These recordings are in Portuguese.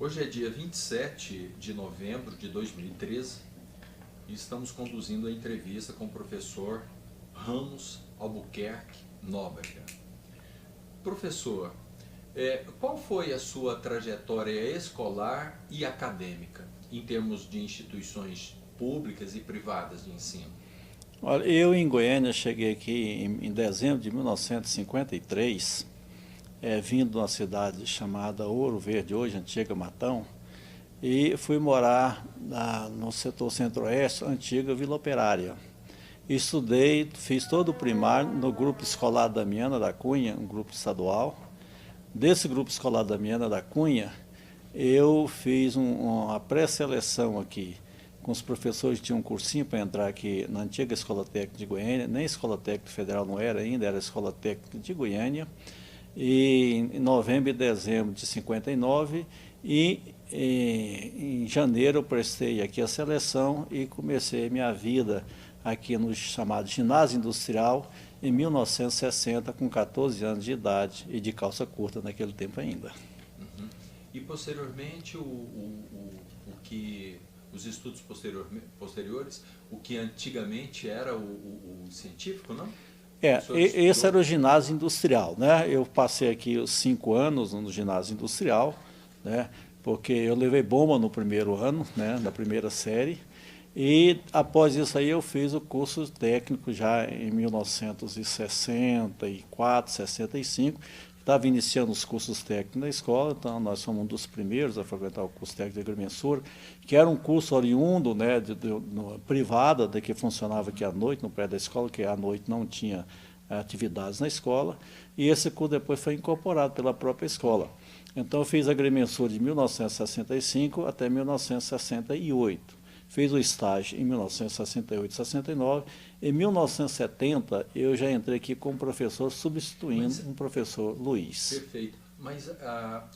Hoje é dia 27 de novembro de 2013 e estamos conduzindo a entrevista com o professor Ramos Albuquerque Nóbrega. Professor, qual foi a sua trajetória escolar e acadêmica, em termos de instituições públicas e privadas de ensino? Olha, eu em Goiânia cheguei aqui em dezembro de 1953, vindo de uma cidade chamada Ouro Verde, hoje antiga Matão, e fui morar no setor centro-oeste, antiga Vila Operária. Estudei, fiz todo o primário no grupo escolar Damiana da Cunha, um grupo estadual. Desse grupo escolar Damiana da Cunha, eu fiz uma pré-seleção aqui com os professores. Tinha um cursinho para entrar aqui na antiga Escola Técnica de Goiânia, nem Escola Técnica Federal não era ainda, era a Escola Técnica de Goiânia, e em novembro e dezembro de 59, e em janeiro eu prestei aqui a seleção e comecei minha vida aqui no chamado Ginásio Industrial, em 1960, com 14 anos de idade e de calça curta naquele tempo ainda. Uhum. E posteriormente, os estudos posteriores, o que antigamente era o científico, não? Esse era o ginásio industrial, né? Eu passei aqui os 5 anos no ginásio industrial, né? Porque eu levei bomba no primeiro ano, né? Na primeira série, e após isso aí eu fiz o curso técnico já em 1964, 65, estava iniciando os cursos técnicos na escola, então nós fomos um dos primeiros a frequentar o curso técnico de agrimensura, que era um curso oriundo, né, privado, que funcionava aqui à noite, no prédio da escola, que à noite não tinha atividades na escola, e esse curso depois foi incorporado pela própria escola. Então eu fiz agrimensura de 1965 até 1968. Fiz o estágio em 1968, 69. Em 1970, eu já entrei aqui como professor, substituindo um professor Luiz. Perfeito. Mas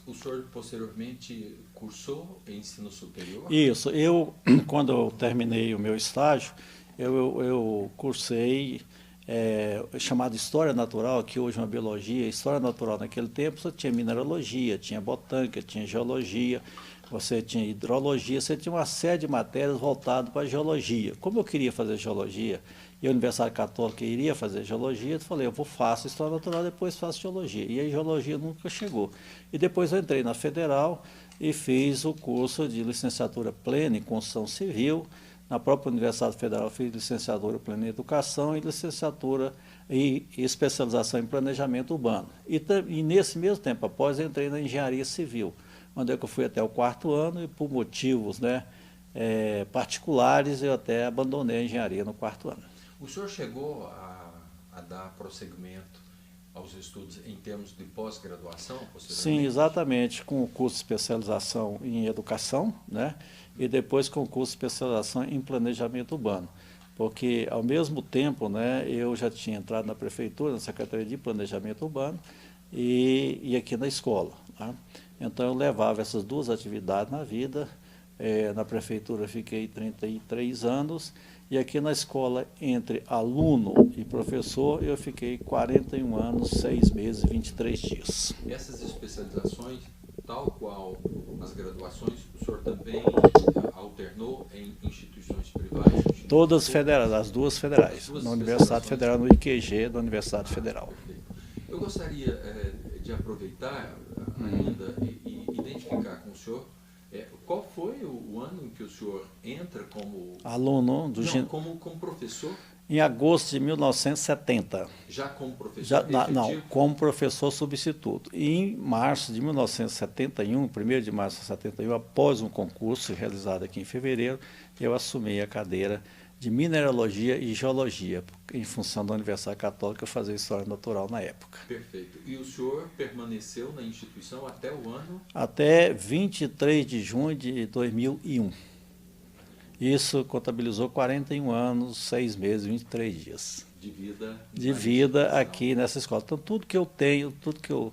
o senhor posteriormente cursou em ensino superior? Isso. Quando eu terminei o meu estágio, eu cursei chamado História Natural, que hoje é uma biologia. História Natural naquele tempo só tinha mineralogia, tinha botânica, tinha geologia, você tinha hidrologia, você tinha uma série de matérias voltadas para a geologia. Como eu queria fazer geologia, e a Universidade Católica iria fazer geologia, eu falei, faço História Natural, depois faço geologia. E a geologia nunca chegou. E depois eu entrei na Federal e fiz o curso de licenciatura plena em Construção Civil. Na própria Universidade Federal fiz licenciatura plena em Educação e licenciatura e especialização em Planejamento Urbano. E nesse mesmo tempo, após, eu entrei na Engenharia Civil, onde eu fui até o 4º ano e por motivos particulares eu até abandonei a engenharia no 4º ano. O senhor chegou a dar prosseguimento aos estudos em termos de pós-graduação? Sim, exatamente, com o curso de especialização em Educação, né? E depois com o curso de especialização em Planejamento Urbano. Porque, ao mesmo tempo, né, eu já tinha entrado na Prefeitura, na Secretaria de Planejamento Urbano, e aqui na escola, né? Então eu levava essas duas atividades na vida. Na Prefeitura fiquei 33 anos, e aqui na escola, entre aluno e professor, eu fiquei 41 anos, 6 meses e 23 dias. Essas especializações, tal qual as graduações, o senhor também alternou em instituições privadas? Todas federais, as duas federais, na Universidade Federal, no IQG da Universidade Federal. Perfeito. Eu gostaria de aproveitar ainda e identificar com o senhor qual foi o ano em que o senhor entra como aluno como professor? Em agosto de 1970. Já como professor? Não, como professor substituto. E em março de 1971, 1º de março de 71, após um concurso realizado aqui em fevereiro, eu assumi a cadeira de Mineralogia e Geologia, em função da Universidade Católica fazer História Natural na época. Perfeito. E o senhor permaneceu na instituição até o ano? Até 23 de junho de 2001. Isso contabilizou 41 anos, 6 meses e 23 dias. De vida aqui nessa escola. Então, tudo que eu tenho, tudo que eu,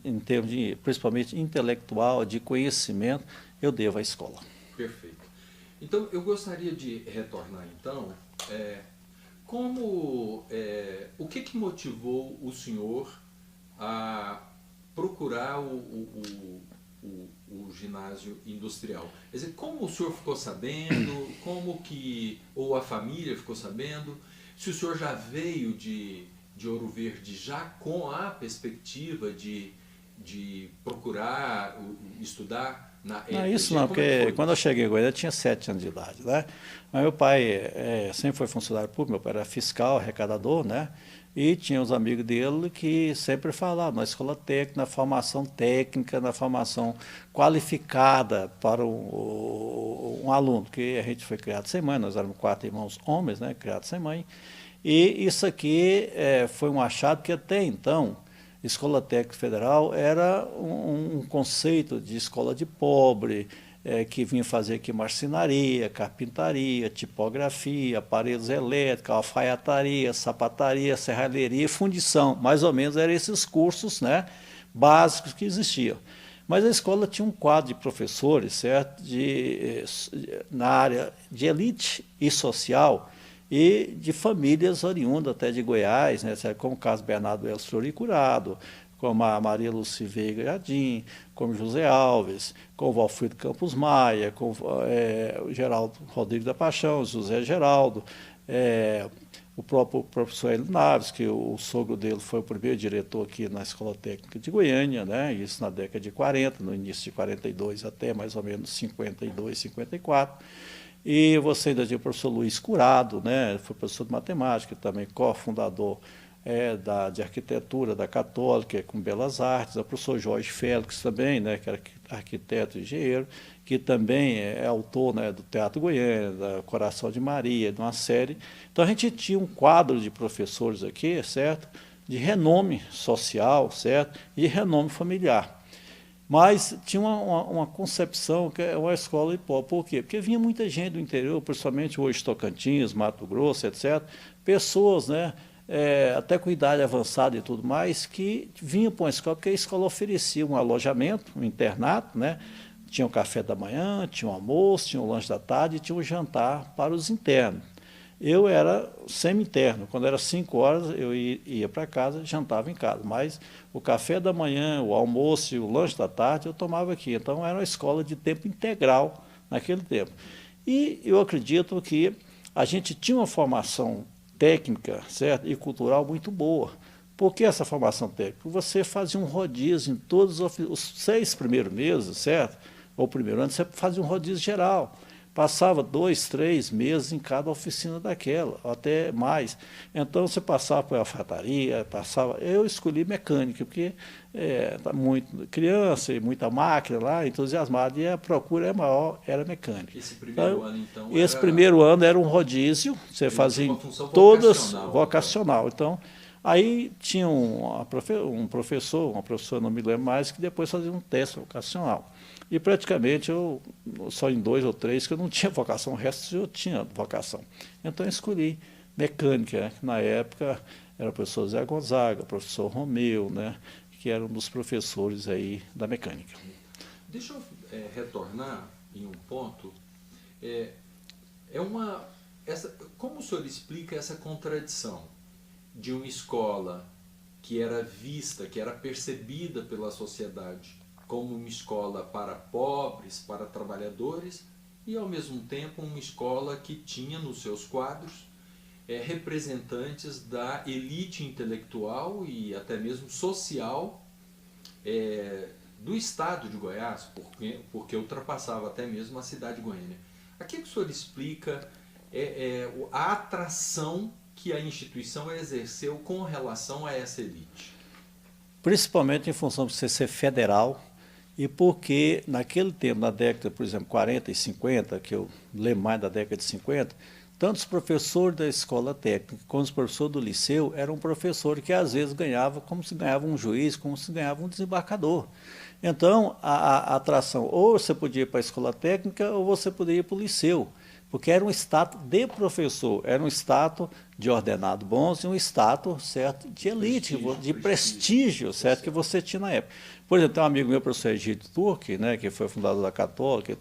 em termos de, principalmente intelectual, de conhecimento, eu devo à escola. Perfeito. Então, eu gostaria de retornar, então, o que motivou o senhor a procurar o o ginásio industrial. Quer dizer, como o senhor ficou sabendo, ou a família ficou sabendo, se o senhor já veio de Ouro Verde já com a perspectiva de procurar estudar na ETG? Não, isso não, porque quando eu cheguei em Goiânia eu tinha 7 anos de idade, né? Mas meu pai sempre foi funcionário público, meu pai era fiscal, arrecadador, né? E tinha os amigos dele que sempre falavam na escola técnica, na formação técnica, na formação qualificada para um aluno, que a gente foi criado sem mãe, nós éramos 4 irmãos homens, né? Criados sem mãe. E isso aqui foi um achado que até então Escola Técnica Federal era um conceito de escola de pobre, que vinha fazer aqui marcenaria, carpintaria, tipografia, aparelhos elétricos, alfaiataria, sapataria, serralheria e fundição. Mais ou menos eram esses cursos, né, básicos que existiam. Mas a escola tinha um quadro de professores, certo, na área de elite e social, e de famílias oriundas até de Goiás, né, como o caso Bernardo Elos Floricurado, como a Maria Lúcia Veiga Jardim, como José Alves, como Valfrido Campos Maia, como o Geraldo Rodrigues da Paixão, José Geraldo, o próprio professor Hélio Naves, que o sogro dele foi o primeiro diretor aqui na Escola Técnica de Goiânia, né, isso na década de 40, no início de 42 até mais ou menos 52, 54. E você ainda tinha o professor Luiz Curado, né, foi professor de matemática, também cofundador de arquitetura da Católica, com Belas Artes, o professor Jorge Félix também, né, que era arquiteto e engenheiro, que também é autor, né, do Teatro Goiânia, da Coração de Maria, de uma série. Então a gente tinha um quadro de professores aqui, certo, de renome social, certo, e de renome familiar. Mas tinha uma concepção que é uma escola de pobre. Por quê? Porque vinha muita gente do interior, principalmente hoje Tocantins, Mato Grosso, etc. Pessoas, né, até com idade avançada e tudo mais, que vinham para uma escola, porque a escola oferecia um alojamento, um internato, né? Tinha o café da manhã, tinha o almoço, tinha o lanche da tarde e tinha o jantar para os internos. Eu era semi-interno, quando era 5 horas eu ia para casa, jantava em casa, mas o café da manhã, o almoço e o lanche da tarde eu tomava aqui, então era uma escola de tempo integral naquele tempo. E eu acredito que a gente tinha uma formação técnica, certo, e cultural muito boa. Por que essa formação técnica? Você fazia um rodízio em todos os 6 primeiros meses, certo? Ou o primeiro ano, você fazia um rodízio geral. Passava 2, 3 meses em cada oficina daquela, até mais. Então, você passava por alfaiataria, eu escolhi mecânica, porque muito criança e muita máquina lá, entusiasmado, e a procura maior era mecânica. Esse primeiro ano, então, esse primeiro ano era um rodízio, você fazia em todas vocacional. Então, aí tinha uma professora, não me lembro mais, que depois fazia um teste vocacional. E praticamente eu, só em 2 ou 3, que eu não tinha vocação, o resto eu tinha vocação. Então eu escolhi mecânica, né, que na época era o professor Zé Gonzaga, o professor Romeu, né, que era um dos professores aí da mecânica. Deixa eu retornar em um ponto. Como o senhor explica essa contradição de uma escola que era vista, que era percebida pela sociedade como uma escola para pobres, para trabalhadores, e ao mesmo tempo uma escola que tinha nos seus quadros representantes da elite intelectual e até mesmo social do estado de Goiás, porque ultrapassava até mesmo a cidade de Goiânia. Aqui que o senhor explica a atração que a instituição exerceu com relação a essa elite? Principalmente em função de você ser federal, e porque naquele tempo, na década, por exemplo, 40 e 50, que eu lembro mais da década de 50, tanto os professores da escola técnica como os professores do liceu eram professores que às vezes ganhavam como se ganhava um juiz, como se ganhava um desembarcador. Então, a atração, ou você podia ir para a escola técnica, ou você podia ir para o liceu, porque era um status de professor, era um status de ordenado bons e um status, certo, de elite, de prestígio, certo, que você tinha na época. Por exemplo, tem um amigo meu, o professor Egídio Turque, né, que foi fundador da Católica,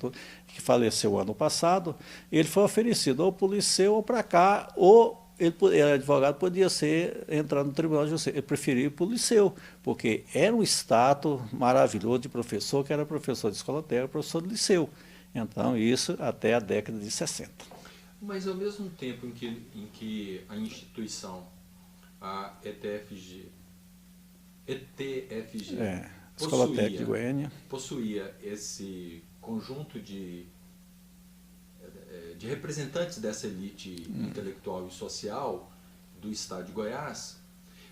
que faleceu ano passado, ele foi oferecido ou para o liceu ou para cá, ou ele era advogado, podia entrar no Tribunal de Justiça. Ele preferia ir para o liceu, porque era um status maravilhoso de professor, que era professor de escola técnica, professor de liceu. Então, isso até a década de 60. Mas, ao mesmo tempo em que a instituição, a ETFG Escola Técnica de Goiânia, possuía esse conjunto de representantes dessa elite intelectual e social do estado de Goiás,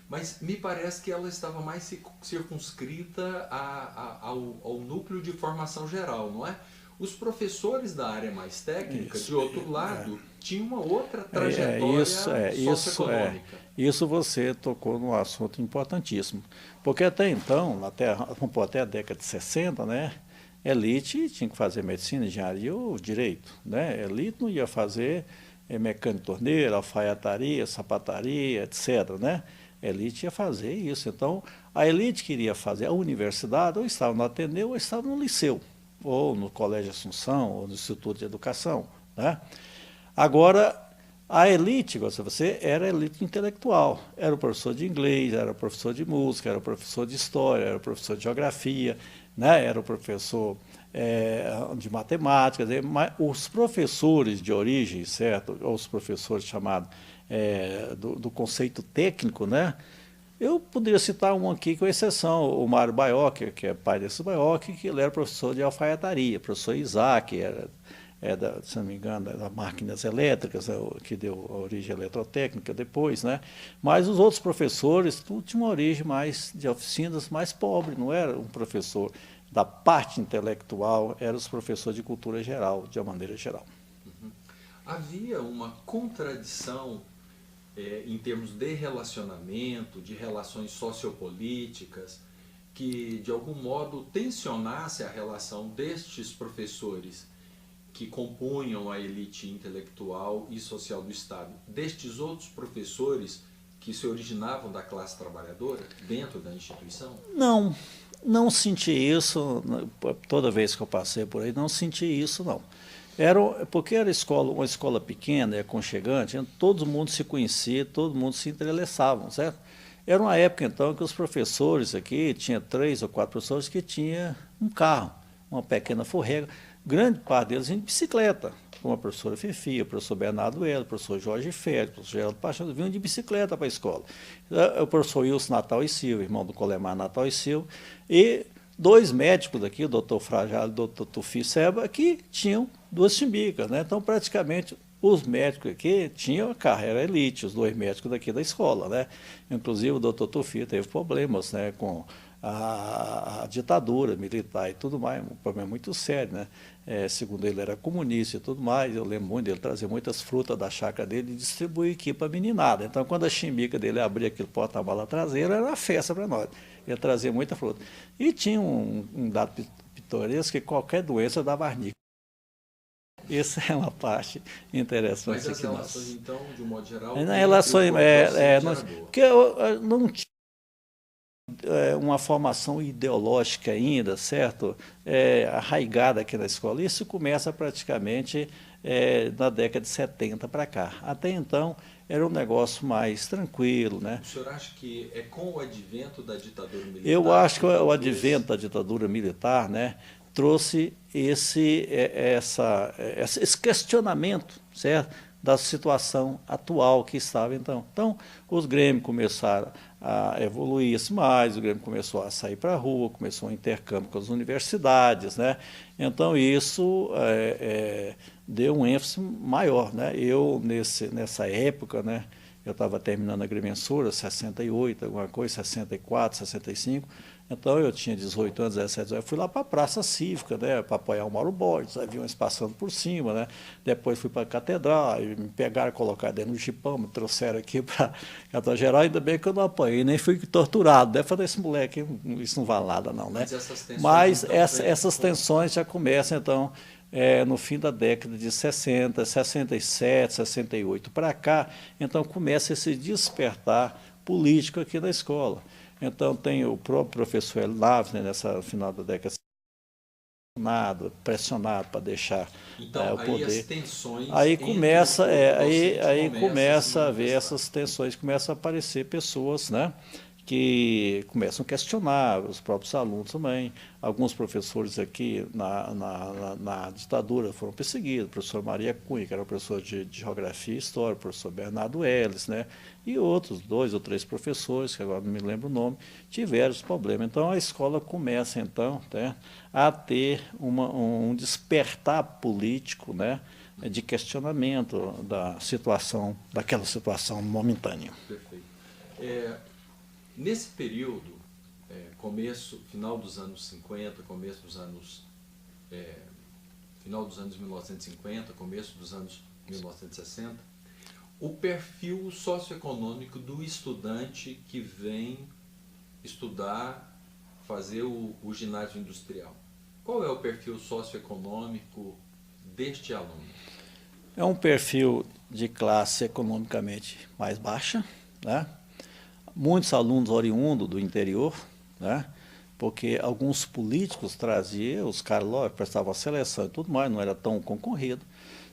mas me parece que ela estava mais circunscrita ao núcleo de formação geral, não é? Os professores da área mais técnica, de outro lado, tinham uma outra trajetória socioeconômica. Isso você tocou num assunto importantíssimo, porque até então, até a década de 60, né, elite tinha que fazer medicina, engenharia ou direito, né? Elite não ia fazer mecânica torneira, alfaiataria, sapataria, etc., né? Elite ia fazer isso. Então, a elite queria fazer a universidade, ou estava no Ateneu, ou estava no liceu, ou no Colégio Assunção, ou no Instituto de Educação, né? Agora, a elite, você era elite intelectual, era o professor de inglês, era o professor de música, era o professor de história, era o professor de geografia, né? Era o professor de matemática, mas os professores de origem, certo? Ou os professores chamados do conceito técnico, né? Eu poderia citar um aqui com exceção, o Mário Baiocchi, que é pai desse Baiocchi, que ele era professor de alfaiataria, professor Isaac, se não me engano, das máquinas elétricas, que deu a origem eletrotécnica depois, né? Mas os outros professores, tudo tinha uma origem mais de oficinas mais pobre, não era um professor da parte intelectual, eram os professores de cultura geral, de uma maneira geral. Uhum. Havia uma contradição em termos de relacionamento, de relações sociopolíticas, que de algum modo tensionasse a relação destes professores que compunham a elite intelectual e social do Estado, destes outros professores que se originavam da classe trabalhadora dentro da instituição? Não senti isso, toda vez que eu passei por aí, não senti isso, não. Porque era uma escola pequena, aconchegante, todo mundo se conhecia, todo mundo se entrelaçava, certo? Era uma época, então, que os professores aqui, tinha 3 ou 4 professores que tinham um carro, uma pequena forrega, grande parte deles em bicicleta, como a professora Fifi, o professor Bernardo Elo, o professor Jorge Félix, o professor Geraldo Paixão, vinham de bicicleta para a escola. O professor Wilson Natal e Silva, irmão do Colemar Natal e Silva, e 2 médicos daqui, o doutor Frajal e o doutor Tufi Seba, que tinham 2 chimbicas, né? Então, praticamente, os médicos aqui tinham a carreira elite, os 2 médicos daqui da escola, né? Inclusive, o doutor Tufi teve problemas, né, com a ditadura militar e tudo mais, um problema muito sério, né? Segundo ele, era comunista e tudo mais. Eu lembro muito dele trazer muitas frutas da chácara dele e distribuir aqui para a meninada. Então, quando a chimbica dele abria aquele porta-mala traseiro, era uma festa para nós. Ele trazia muita fruta. E tinha um dado pitoresco que qualquer doença dava arnica. Essa é uma parte interessante. Mas as relações, então, de um modo geral... Nas relações... porque não tinha uma formação ideológica ainda, certo? Arraigada aqui na escola. Isso começa praticamente na década de 70 para cá. Até então, era um negócio mais tranquilo, né? O senhor acha que é com o advento da ditadura militar? Eu acho que o advento da ditadura militar, né, trouxe esse questionamento, certo, da situação atual que estava então. Então, os grêmios começaram a evoluir mais, o Grêmio começou a sair para a rua, começou um intercâmbio com as universidades, né? Então, isso deu um ênfase maior, né? Eu, nessa época, né, eu estava terminando a agrimensura, 68, alguma coisa, 64, 65, então eu tinha 18 anos, 17 anos, eu fui lá para a Praça Cívica, né, para apoiar o Mauro Borges, aviões passando por cima, né, depois fui para a Catedral, me pegaram, colocaram dentro do jipão, me trouxeram aqui para a Catedral Geral, ainda bem que eu não apanhei, nem fui torturado, né, falei, esse moleque, isso não vale nada não, né, mas essas tensões já começam, então, no fim da década de 60, 67, 68 para cá, então começa esse despertar político aqui na escola. Então tem o próprio professor Hélio Naves, né, nessa final da década, questionado, pressionado para deixar Então, o aí poder. as tensões Aí começa, aí começa começa a a ver manifestar. essas tensões, começam a aparecer pessoas, né, que começam a questionar, os próprios alunos também. Alguns professores aqui na ditadura foram perseguidos, o professor Maria Cunha, que era o professor de Geografia e História, o professor Bernardo Ellis, né, e outros 2 ou 3 professores, que agora não me lembro o nome, tiveram esse problema. Então a escola começa, então, né, a ter um despertar político, né, de questionamento daquela situação momentânea. Perfeito. Nesse período, final dos anos 50, final dos anos 1950, começo dos anos 1960, o perfil socioeconômico do estudante que vem estudar, fazer o ginásio industrial. Qual é o perfil socioeconômico deste aluno? É um perfil de classe economicamente mais baixa, né? Muitos alunos oriundos do interior, né? Porque alguns políticos traziam, os caras lá prestavam a seleção e tudo mais, não era tão concorrido.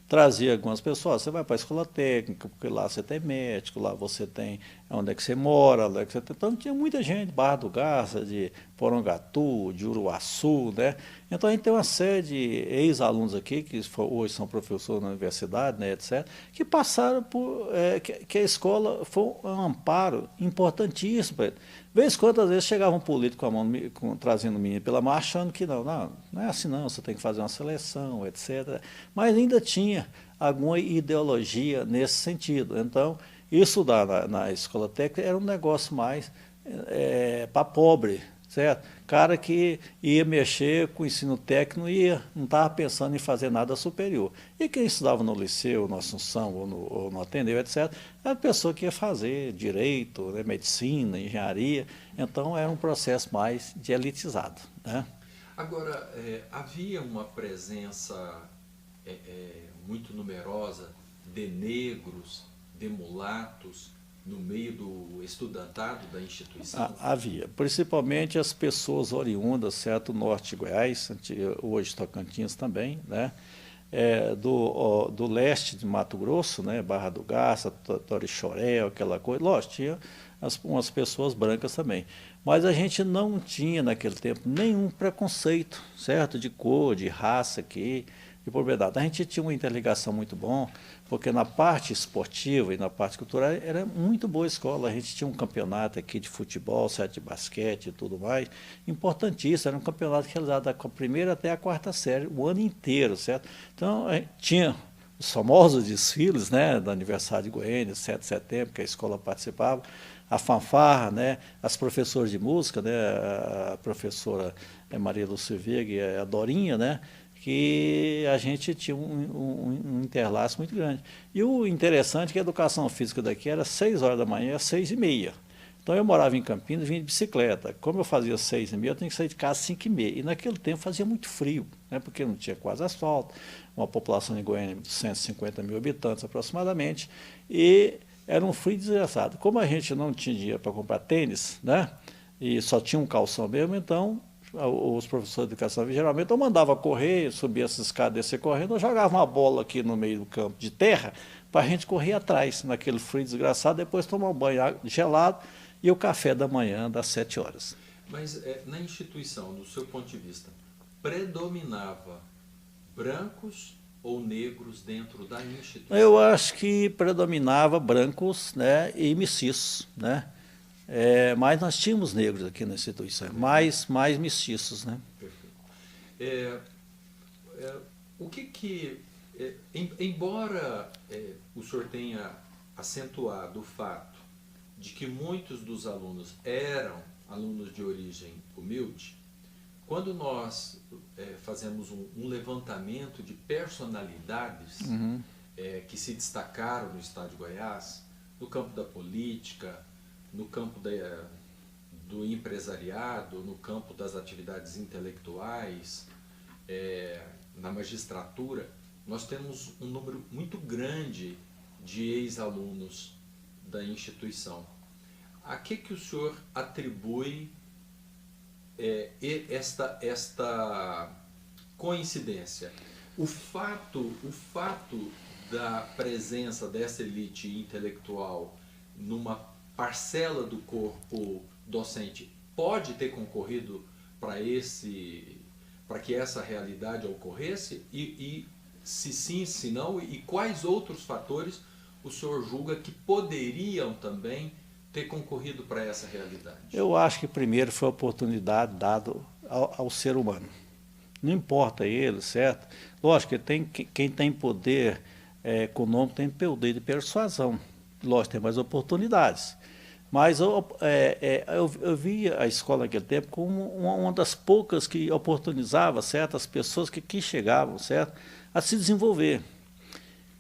Trazia algumas pessoas, você vai para a escola técnica, porque lá você tem médico, lá você tem onde é que você mora, lá que você tem. Então tinha muita gente, Barra do Garça, de Porangatu, de Uruaçu, né? Então a gente tem uma série de ex-alunos aqui, que hoje são professores na universidade, né, etc., que passaram por. Que a escola foi um amparo importantíssimo para ele. Vez quantas vezes chegava um político com a mão, trazendo o menino pela mão, achando que não é assim não, você tem que fazer uma seleção, etc. Mas ainda tinha alguma ideologia nesse sentido. Então, estudar na escola técnica era um negócio mais para pobre, certo? Cara que ia mexer com o ensino técnico não estava pensando em fazer nada superior. E quem estudava no liceu, no Assunção ou no Ateneu, etc., era a pessoa que ia fazer direito, né, medicina, engenharia. Então era um processo mais de elitizado, né? Agora, havia uma presença muito numerosa de negros, de mulatos, no meio do estudantado da instituição? Havia, principalmente as pessoas oriundas, certo, norte de Goiás, hoje Tocantins também, né? Do leste de Mato Grosso, né? Barra do Garça, Torixoréu, aquela coisa. Lógico, tinha umas pessoas brancas também. Mas a gente não tinha naquele tempo nenhum preconceito, certo, de cor, de raça aqui, de propriedade. A gente tinha uma interligação muito bom, porque na parte esportiva e na parte cultural era muito boa a escola. A gente tinha um campeonato aqui de futebol, certo, de basquete e tudo mais, importantíssimo. Era um campeonato realizado da primeira até a 4ª série, o ano inteiro, certo? Então, a gente tinha os famosos desfiles, né, do aniversário de Goiânia, 7 de setembro, que a escola participava, a fanfarra, né, as professoras de música, né, a professora Maria Lúcia Veiga e a Dorinha, né, que a gente tinha um interlaço muito grande. E o interessante é que a educação física daqui era 6 horas da manhã às 6h30. Então eu morava em Campinas, vinha de bicicleta. Como eu fazia 6h30, eu tinha que sair de casa às 5h30. E naquele tempo fazia muito frio, né, porque não tinha quase asfalto, uma população de Goiânia de 150 mil habitantes aproximadamente, e era um frio desgraçado. Como a gente não tinha dinheiro para comprar tênis, né, e só tinha um calção mesmo, então os professores de educação geralmente eu mandava correr, subir essas escadas, descer correndo, eu jogava uma bola aqui no meio do campo de terra para a gente correr atrás, naquele frio desgraçado, depois tomar um banho gelado e o café da manhã das 7 horas. Mas na instituição, do seu ponto de vista, predominava brancos ou negros dentro da instituição? Eu acho que predominava brancos, né, e mestiços, né? Mas nós tínhamos negros aqui na instituição, mais mestiços, né? Perfeito. O que embora o senhor tenha acentuado o fato de que muitos dos alunos eram alunos de origem humilde, quando nós fazemos um levantamento de personalidades que se destacaram no estado de Goiás, no campo da política, no campo do empresariado, no campo das atividades intelectuais, na magistratura, nós temos um número muito grande de ex-alunos da instituição. A que o senhor atribui esta coincidência. O fato da presença dessa elite intelectual numa parcela do corpo docente pode ter concorrido para que essa realidade ocorresse? E se sim, se não, e quais outros fatores o senhor julga que poderiam também ter concorrido para essa realidade? Eu acho que primeiro foi a oportunidade dada ao ser humano. Não importa ele, certo? Lógico que quem tem poder econômico tem poder de persuasão. Lógico, tem mais oportunidades. Mas eu vi a escola naquele tempo como uma das poucas que oportunizava certas pessoas que chegavam, certo, a se desenvolver.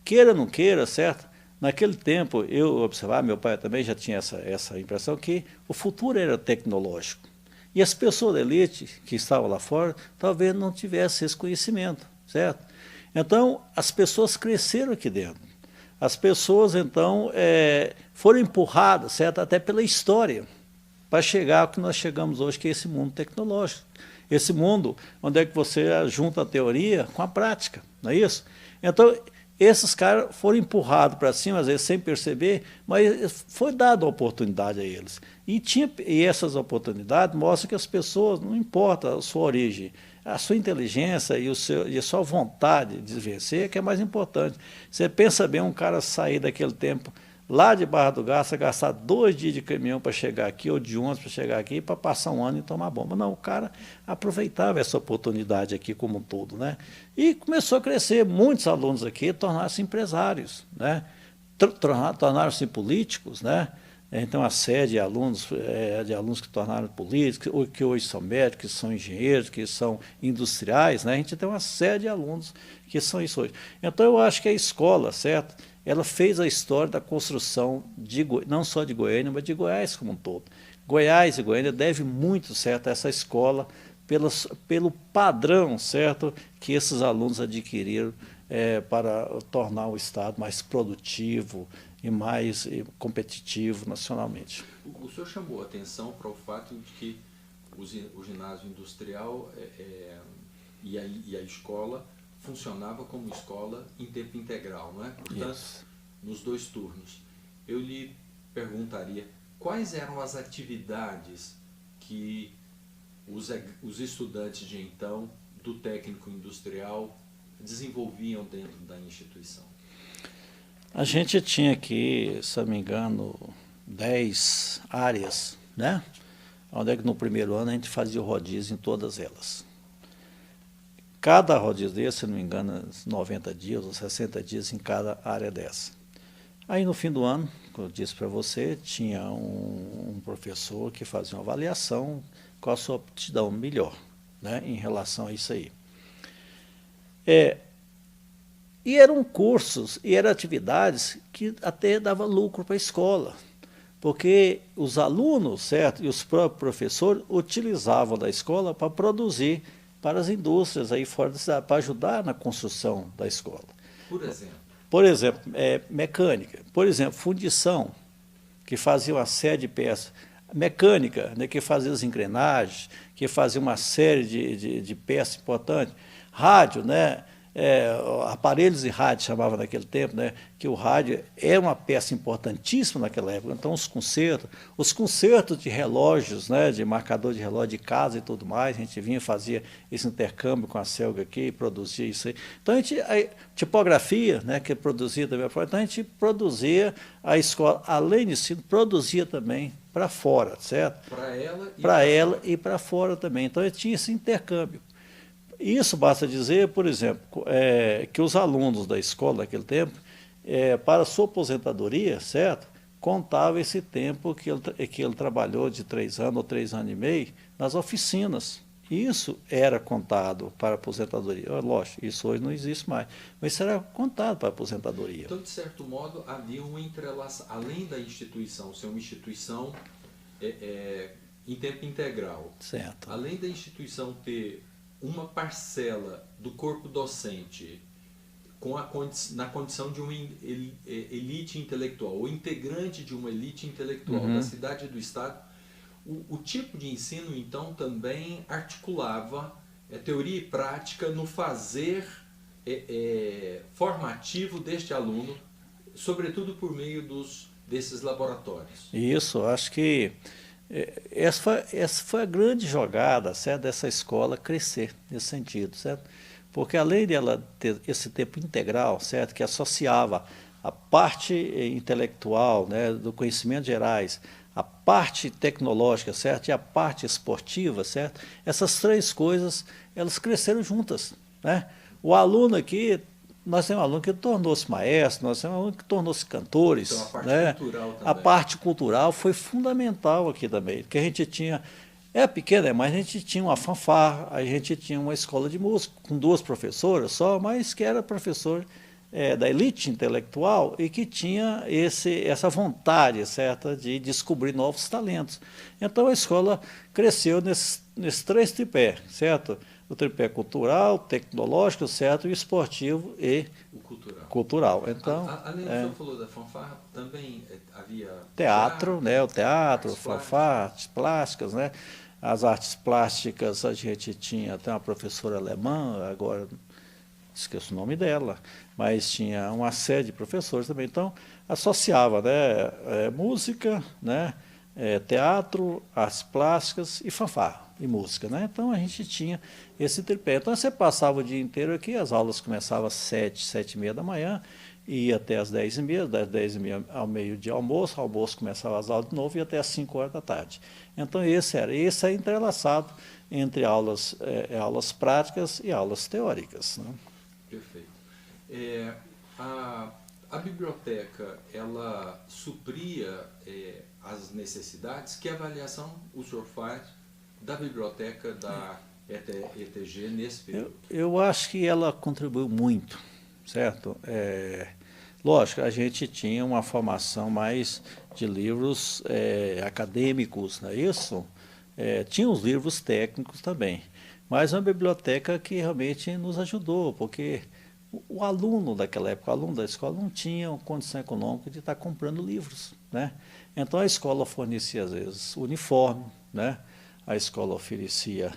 Queira ou não queira, certo? Naquele tempo, eu observava, meu pai também já tinha essa impressão, que o futuro era tecnológico. E as pessoas da elite que estavam lá fora, talvez não tivessem esse conhecimento, certo? Então, as pessoas cresceram aqui dentro. As pessoas, então, foram empurradas, certo? Até pela história, para chegar ao que nós chegamos hoje, que é esse mundo tecnológico. Esse mundo onde é que você junta a teoria com a prática, não é isso? Então, esses caras foram empurrados para cima, às vezes sem perceber, mas foi dada a oportunidade a eles. E essas oportunidades mostram que as pessoas, não importa a sua origem, a sua inteligência e a sua vontade de vencer, que é mais importante. Você pensa bem um cara sair daquele tempo lá de Barra do Garça, gastar 2 dias de caminhão para chegar aqui, ou de ônibus para chegar aqui, para passar um ano e tomar bomba. Não, o cara aproveitava essa oportunidade aqui como um todo, né? E começou a crescer. Muitos alunos aqui tornaram-se empresários, né? Tornaram-se políticos, né? Então, a sede de alunos que tornaram políticos, que hoje são médicos, que são engenheiros, que são industriais, né? A gente tem uma série de alunos que são isso hoje. Então, eu acho que a escola, certo? Ela fez a história da construção, não só de Goiânia, mas de Goiás como um todo. Goiás e Goiânia devem muito, certo, a essa escola pelo padrão, certo, que esses alunos adquiriram para tornar o Estado mais produtivo e mais competitivo nacionalmente. O senhor chamou a atenção para o fato de que o ginásio industrial e a escola funcionava como escola em tempo integral, não é? Portanto, nos 2 turnos. Eu lhe perguntaria quais eram as atividades que os estudantes de então, do técnico industrial, desenvolviam dentro da instituição. A gente tinha aqui, se não me engano, 10 áreas, né? Onde é que no primeiro ano a gente fazia o rodízio em todas elas. Cada rodízio desse, se não me engano, 90 dias ou 60 dias em cada área dessa. Aí no fim do ano, como eu disse para você, tinha um professor que fazia uma avaliação com a sua aptidão melhor, né, em relação a isso aí. E eram cursos e eram atividades que até dava lucro para a escola, porque os alunos, certo, e os próprios professores utilizavam da escola para produzir para as indústrias aí fora da cidade, para ajudar na construção da escola. Por exemplo? Por exemplo, mecânica. Por exemplo, fundição, que fazia uma série de peças. Mecânica, né, que fazia as engrenagens, que fazia uma série de peças importantes. Rádio, né? Aparelhos de rádio chamava naquele tempo, né, que o rádio é uma peça importantíssima naquela época. Então, os concertos de relógios, né, de marcador de relógio de casa e tudo mais, a gente vinha e fazia esse intercâmbio com a Celga aqui e produzia isso aí. Então, a tipografia, né, que produzia também, então a gente produzia, a escola, além disso, produzia também para fora, certo? Para ela e para fora também. Então, tinha esse intercâmbio. Isso basta dizer, por exemplo, que os alunos da escola naquele tempo, para a sua aposentadoria, certo, contava esse tempo que ele trabalhou de 3 anos ou 3 anos e meio nas oficinas. Isso era contado para a aposentadoria. Lógico, isso hoje não existe mais, mas isso era contado para a aposentadoria. Então, de certo modo, havia uma entrelaçação, além da instituição ser uma instituição em tempo integral, certo. Além da instituição ter uma parcela do corpo docente na condição de uma elite intelectual, ou integrante de uma elite intelectual da cidade e do Estado, o tipo de ensino, então, também articulava teoria e prática no fazer formativo deste aluno, sobretudo por meio desses laboratórios. Isso, acho que essa foi a grande jogada, certo, dessa escola crescer nesse sentido, certo? Porque além dela ter esse tempo integral, certo, que associava a parte intelectual, né, do conhecimento gerais, a parte tecnológica, certo, e a parte esportiva, certo? Essas três coisas, elas cresceram juntas, né? O aluno aqui, nós temos um aluno que tornou-se maestro, nós temos um aluno que tornou-se cantores. Então a parte né? cultural também. A parte cultural foi fundamental aqui também, porque a gente tinha, pequena, mas a gente tinha uma fanfarra, a gente tinha uma escola de música com 2 professoras só, mas que era professor da elite intelectual e que tinha essa vontade, certa, de descobrir novos talentos. Então a escola cresceu nesses 3 tripés, certo? O tripé cultural, tecnológico, certo, e esportivo e o cultural. Então, além do que o senhor falou da fanfarra, também havia teatro, né? O teatro, artes fanfarra, artes plásticas, né? As artes plásticas a gente tinha até uma professora alemã, agora esqueço o nome dela, mas tinha uma série de professores também. Então, associava, né? Música, né? Teatro, artes plásticas e fanfarra e música, né? Então a gente tinha esse tripé. Então você passava o dia inteiro aqui, as aulas começavam às 7, 7h30 da manhã, e ia até às 10h30, das 10h30 ao meio-dia almoço começava as aulas de novo e até às 5 horas da tarde. Então esse é entrelaçado entre aulas práticas e aulas teóricas, né? Perfeito. A biblioteca, ela supria as necessidades? Que avaliação o senhor faz da biblioteca da ETG nesse período? Eu acho que ela contribuiu muito, certo? Lógico, a gente tinha uma formação mais de livros acadêmicos, não é isso? Tinha os livros técnicos também, mas uma biblioteca que realmente nos ajudou, porque o aluno daquela época, o aluno da escola, não tinha condição econômica de estar comprando livros, né? Então a escola fornecia, às vezes, uniforme, né? A escola oferecia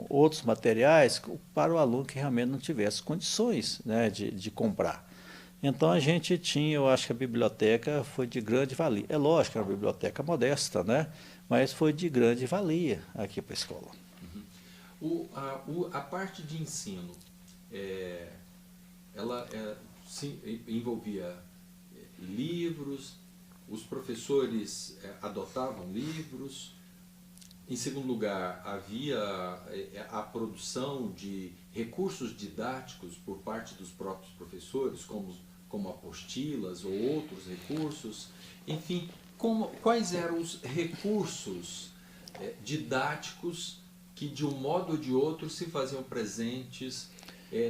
outros materiais para o aluno que realmente não tivesse condições, né, de comprar. Então a gente tinha, eu acho que a biblioteca foi de grande valia. É lógico que era uma biblioteca modesta, né? Mas foi de grande valia aqui para a escola. A parte de ensino, ela envolvia livros, os professores adotavam livros. Em segundo lugar, havia a produção de recursos didáticos por parte dos próprios professores, como apostilas ou outros recursos. Enfim, quais eram os recursos didáticos que, de um modo ou de outro, se faziam presentes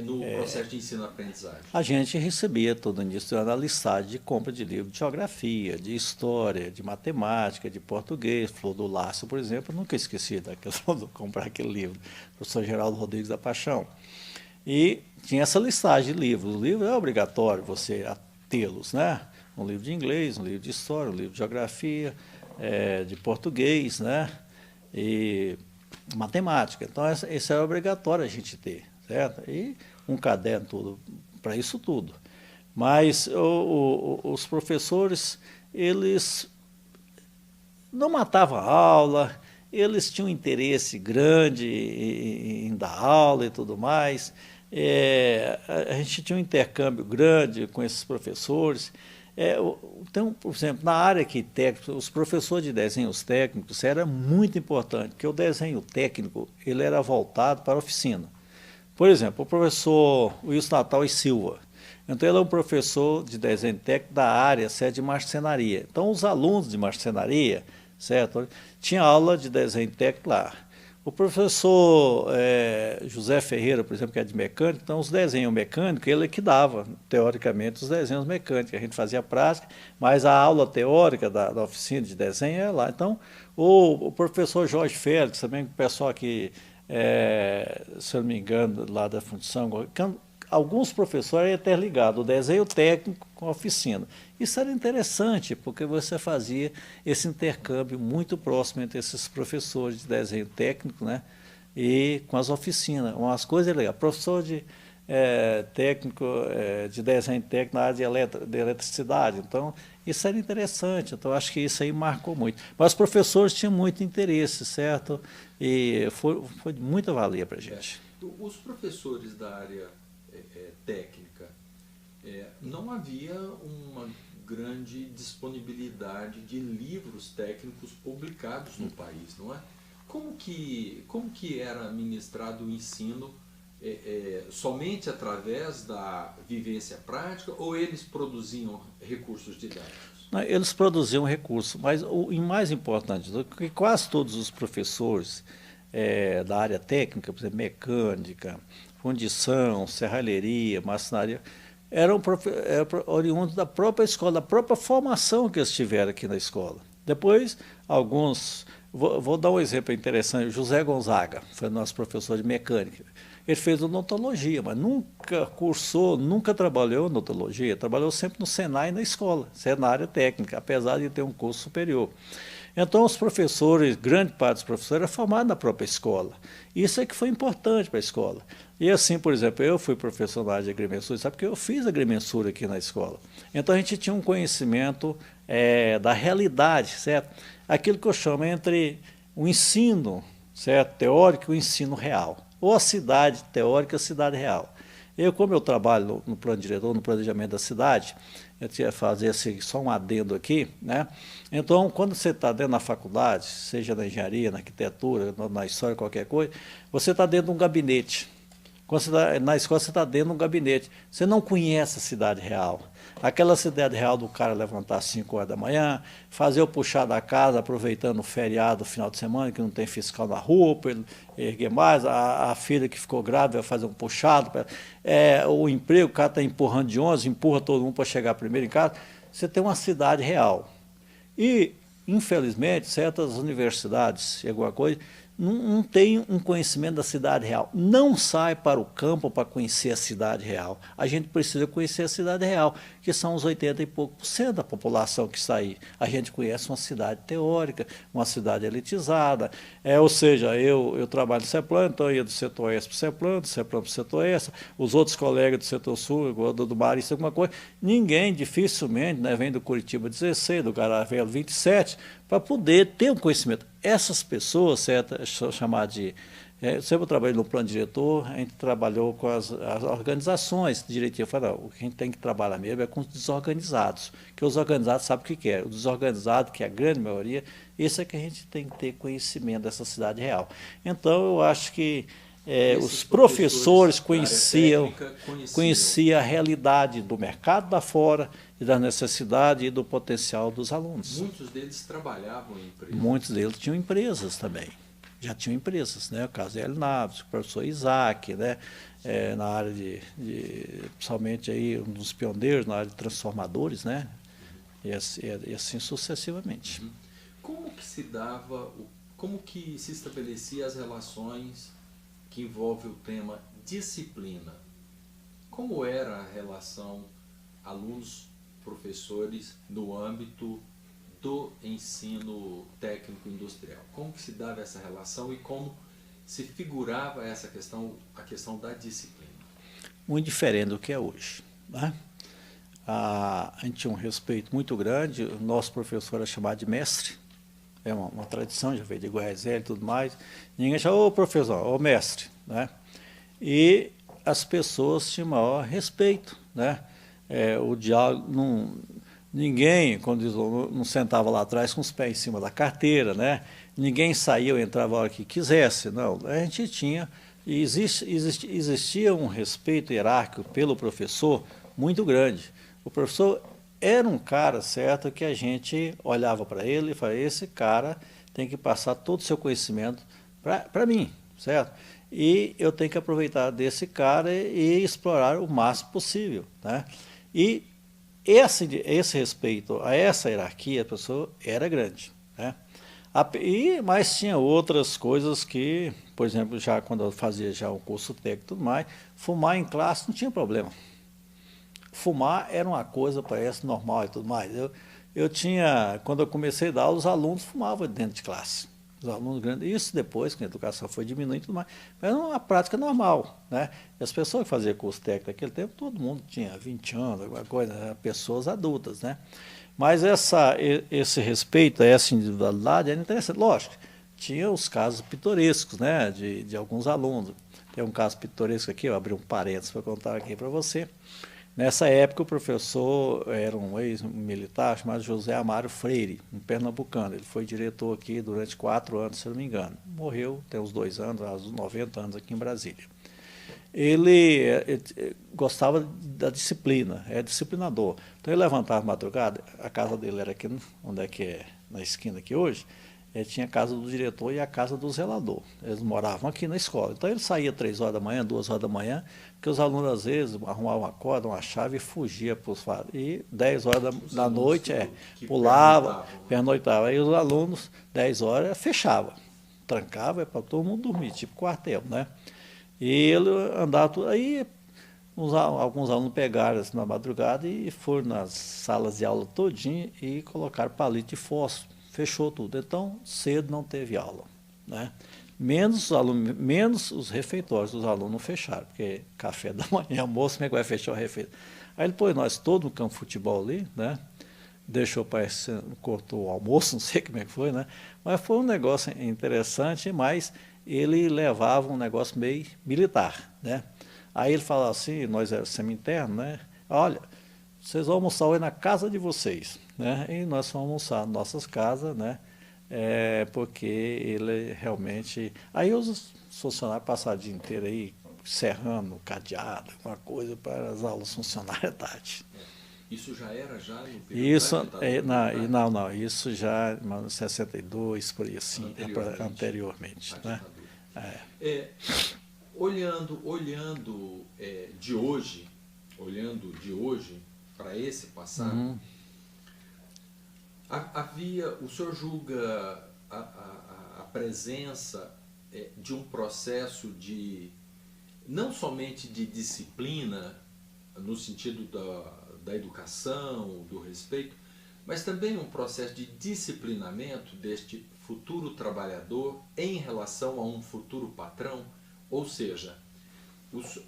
no processo de ensino-aprendizagem? A gente recebia todo início a listagem de compra de livro de geografia, de história, de matemática, de português. Flor do Laço, por exemplo, eu nunca esqueci da questão de comprar aquele livro, professor Geraldo Rodrigues da Paixão. E tinha essa listagem de livros. O livro é obrigatório você tê-los, né? Um livro de inglês, um livro de história, um livro de geografia, de português, né? E matemática. Então, isso é obrigatório a gente ter, certo? E um caderno tudo, para isso tudo. Mas os professores, eles não matavam a aula, eles tinham um interesse grande em dar aula e tudo mais. A gente tinha um intercâmbio grande com esses professores. Então, por exemplo, na área técnica, os professores de desenhos técnicos era muito importante, porque o desenho técnico ele era voltado para a oficina. Por exemplo, o professor Wilson Natal e Silva, então ele é um professor de desenho técnico da área de marcenaria. Então, os alunos de marcenaria, certo, tinha aula de desenho técnico lá. O professor José Ferreira, por exemplo, que é de mecânica, então os desenhos mecânicos, ele que dava, teoricamente, os desenhos mecânicos. A gente fazia prática, mas a aula teórica da oficina de desenho é lá. Então, o professor Jorge Félix, também o pessoal aqui, se eu não me engano, lá da Fundição, alguns professores eram interligados, o desenho técnico com a oficina. Isso era interessante, porque você fazia esse intercâmbio muito próximo entre esses professores de desenho técnico, né, e com as oficinas. Umas coisas legais. Professor de técnico, de desenho técnico na área de eletricidade. Então, isso era interessante. Então, acho que isso aí marcou muito. Mas os professores tinham muito interesse, certo? E foi de muita valia para a gente. Os professores da área técnica, não havia uma grande disponibilidade de livros técnicos publicados no país, não é? Como que era ministrado o ensino somente através da vivência prática, ou eles produziam recursos didáticos? Não, eles produziam recursos, mas o mais importante, que quase todos os professores da área técnica, por exemplo, mecânica, fundição, serralheria, marcenaria, eram oriundos da própria escola, da própria formação que eles tiveram aqui na escola. Depois, alguns, vou dar um exemplo interessante, José Gonzaga, foi nosso professor de mecânica. Ele fez odontologia, mas nunca cursou, nunca trabalhou em odontologia, trabalhou sempre no Senai e na escola, na área técnica, apesar de ter um curso superior. Então, os professores, grande parte dos professores, era formado na própria escola. Isso é que foi importante para a escola. E assim, por exemplo, eu fui professor na área de agrimensura, sabe porque eu fiz agrimensura aqui na escola. Então, a gente tinha um conhecimento da realidade, certo? Aquilo que eu chamo entre o ensino, certo, teórico e o ensino real. Ou a cidade teórica e a cidade real. Como eu trabalho no plano diretor, no planejamento da cidade, eu tinha que fazer assim, só um adendo aqui, né? Então, quando você está dentro da faculdade, seja na engenharia, na arquitetura, na história, qualquer coisa, você está dentro de um gabinete. Quando você está na escola, você está dentro de um gabinete. Você não conhece a cidade real. Aquela cidade real do cara levantar às 5 horas da manhã, fazer o puxar da casa, aproveitando o feriado, o final de semana, que não tem fiscal na rua, para ele erguer mais, a filha que ficou grávida vai fazer um puxado, o emprego, o cara está empurrando de 11, empurra todo mundo para chegar primeiro em casa. Você tem uma cidade real. E, infelizmente, certas universidades, alguma coisa, não tem um conhecimento da cidade real. Não sai para o campo para conhecer a cidade real. A gente precisa conhecer a cidade real, que são os 80 e pouco por cento da população que está aí. A gente conhece uma cidade teórica, uma cidade elitizada. Ou seja, eu trabalho no CEPLAN, então eu ia do setor oeste para o CEPLAN, do CEPLAN para o setor oeste, os outros colegas do setor sul, do Marista, alguma coisa. Ninguém, dificilmente, né, vem do Curitiba 16, do Garavelo 27, para poder ter um conhecimento. Essas pessoas, certo, chamadas de... sempre eu trabalhei no plano diretor, a gente trabalhou com as organizações direitinho. Eu falei, não, o que a gente tem que trabalhar mesmo é com os desorganizados, que os organizados sabem o que querem. O desorganizado, que é a grande maioria, isso é que a gente tem que ter conhecimento dessa cidade real. Então, eu acho que os professores conheciam a realidade do mercado lá fora, e da necessidade e do potencial dos alunos. Muitos deles trabalhavam em empresas. Muitos deles tinham empresas também. Já tinham empresas, né? O caso Hélio Naves, o professor Isaac, né? Na área principalmente aí, um dos pioneiros na área de transformadores, né? E assim sucessivamente. Como que se estabelecia as relações que envolvem o tema disciplina? Como era a relação alunos-professores no âmbito do ensino técnico industrial? Como que se dava essa relação e como se figurava essa questão, a questão da disciplina? Muito diferente do que é hoje, né? A gente tinha um respeito muito grande, o nosso professor era chamado de mestre, é uma tradição, já veio de Goiás e tudo mais. Ninguém chama, ô professor, ô mestre, né? E as pessoas tinham maior respeito, né? O diálogo, ninguém, quando diz, não sentava lá atrás com os pés em cima da carteira, né? Ninguém saía ou entrava a hora que quisesse, não. A gente tinha, e existia um respeito hierárquico pelo professor muito grande. O professor era um cara, certo, que a gente olhava para ele e falava, esse cara tem que passar todo o seu conhecimento para mim, certo? E eu tenho que aproveitar desse cara e explorar o máximo possível, né? E esse respeito a essa hierarquia, a pessoa era grande, né? Mas tinha outras coisas que, por exemplo, já quando eu fazia já o curso técnico e tudo mais, fumar em classe não tinha problema. Fumar era uma coisa, parece, normal e tudo mais. Eu tinha, quando eu comecei a dar aula, os alunos fumavam dentro de classe. Os alunos grandes, isso depois, que a educação foi diminuindo e tudo mais. Mas era uma prática normal, né? E as pessoas que faziam curso técnico naquele tempo, todo mundo tinha 20 anos, alguma coisa, eram pessoas adultas, né? Mas esse respeito a essa individualidade era interessante. Lógico, tinha os casos pitorescos, né, de alguns alunos. Tem um caso pitoresco aqui, eu abri um parênteses para contar aqui para você. Nessa época, o professor era um ex-militar chamado José Amaro Freire, um pernambucano. Ele foi diretor aqui durante 4 anos, se eu não me engano. Morreu tem uns 2 anos, uns 90 anos aqui em Brasília. Ele gostava da disciplina, é disciplinador. Então ele levantava de madrugada, a casa dele era aqui, onde é que é, na esquina aqui hoje, tinha a casa do diretor e a casa do zelador. Eles moravam aqui na escola. Então ele saía 3 horas da manhã, 2 horas da manhã, porque os alunos às vezes arrumavam uma corda, uma chave e fugia para os faros. E 10 horas da noite, pulava, pernoitava. Aí os alunos, 10 horas, fechava, trancava para todo mundo dormir, tipo quartel, né? E ele andava tudo. Aí alguns alunos pegaram assim, na madrugada e foram nas salas de aula todinha e colocaram palito de fósforo. Fechou tudo. Então, cedo não teve aula, né? Menos os refeitórios dos alunos não fecharam, porque café da manhã, almoço, como é que vai fechar o refeitório? Aí ele pôs nós todo no campo de futebol ali, né? Deixou, parece, cortou o almoço, não sei como é que foi, né? Mas foi um negócio interessante, mas ele levava um negócio meio militar, né? Aí ele falava assim, nós éramos semi-internos, né? Olha, vocês vão almoçar hoje na casa de vocês, né? E nós fomos almoçar nas nossas casas, né? Porque ele realmente... Aí os funcionários passaram o dia inteiro aí serrando cadeado, alguma coisa para as aulas funcionarem à tarde. Isso já era já no período Isso, não, isso já em 62, por aí assim, anteriormente, né? Olhando de hoje para esse passado, o senhor julga a presença de um processo de, não somente de disciplina, no sentido da educação, do respeito, mas também um processo de disciplinamento deste futuro trabalhador em relação a um futuro patrão? Ou seja,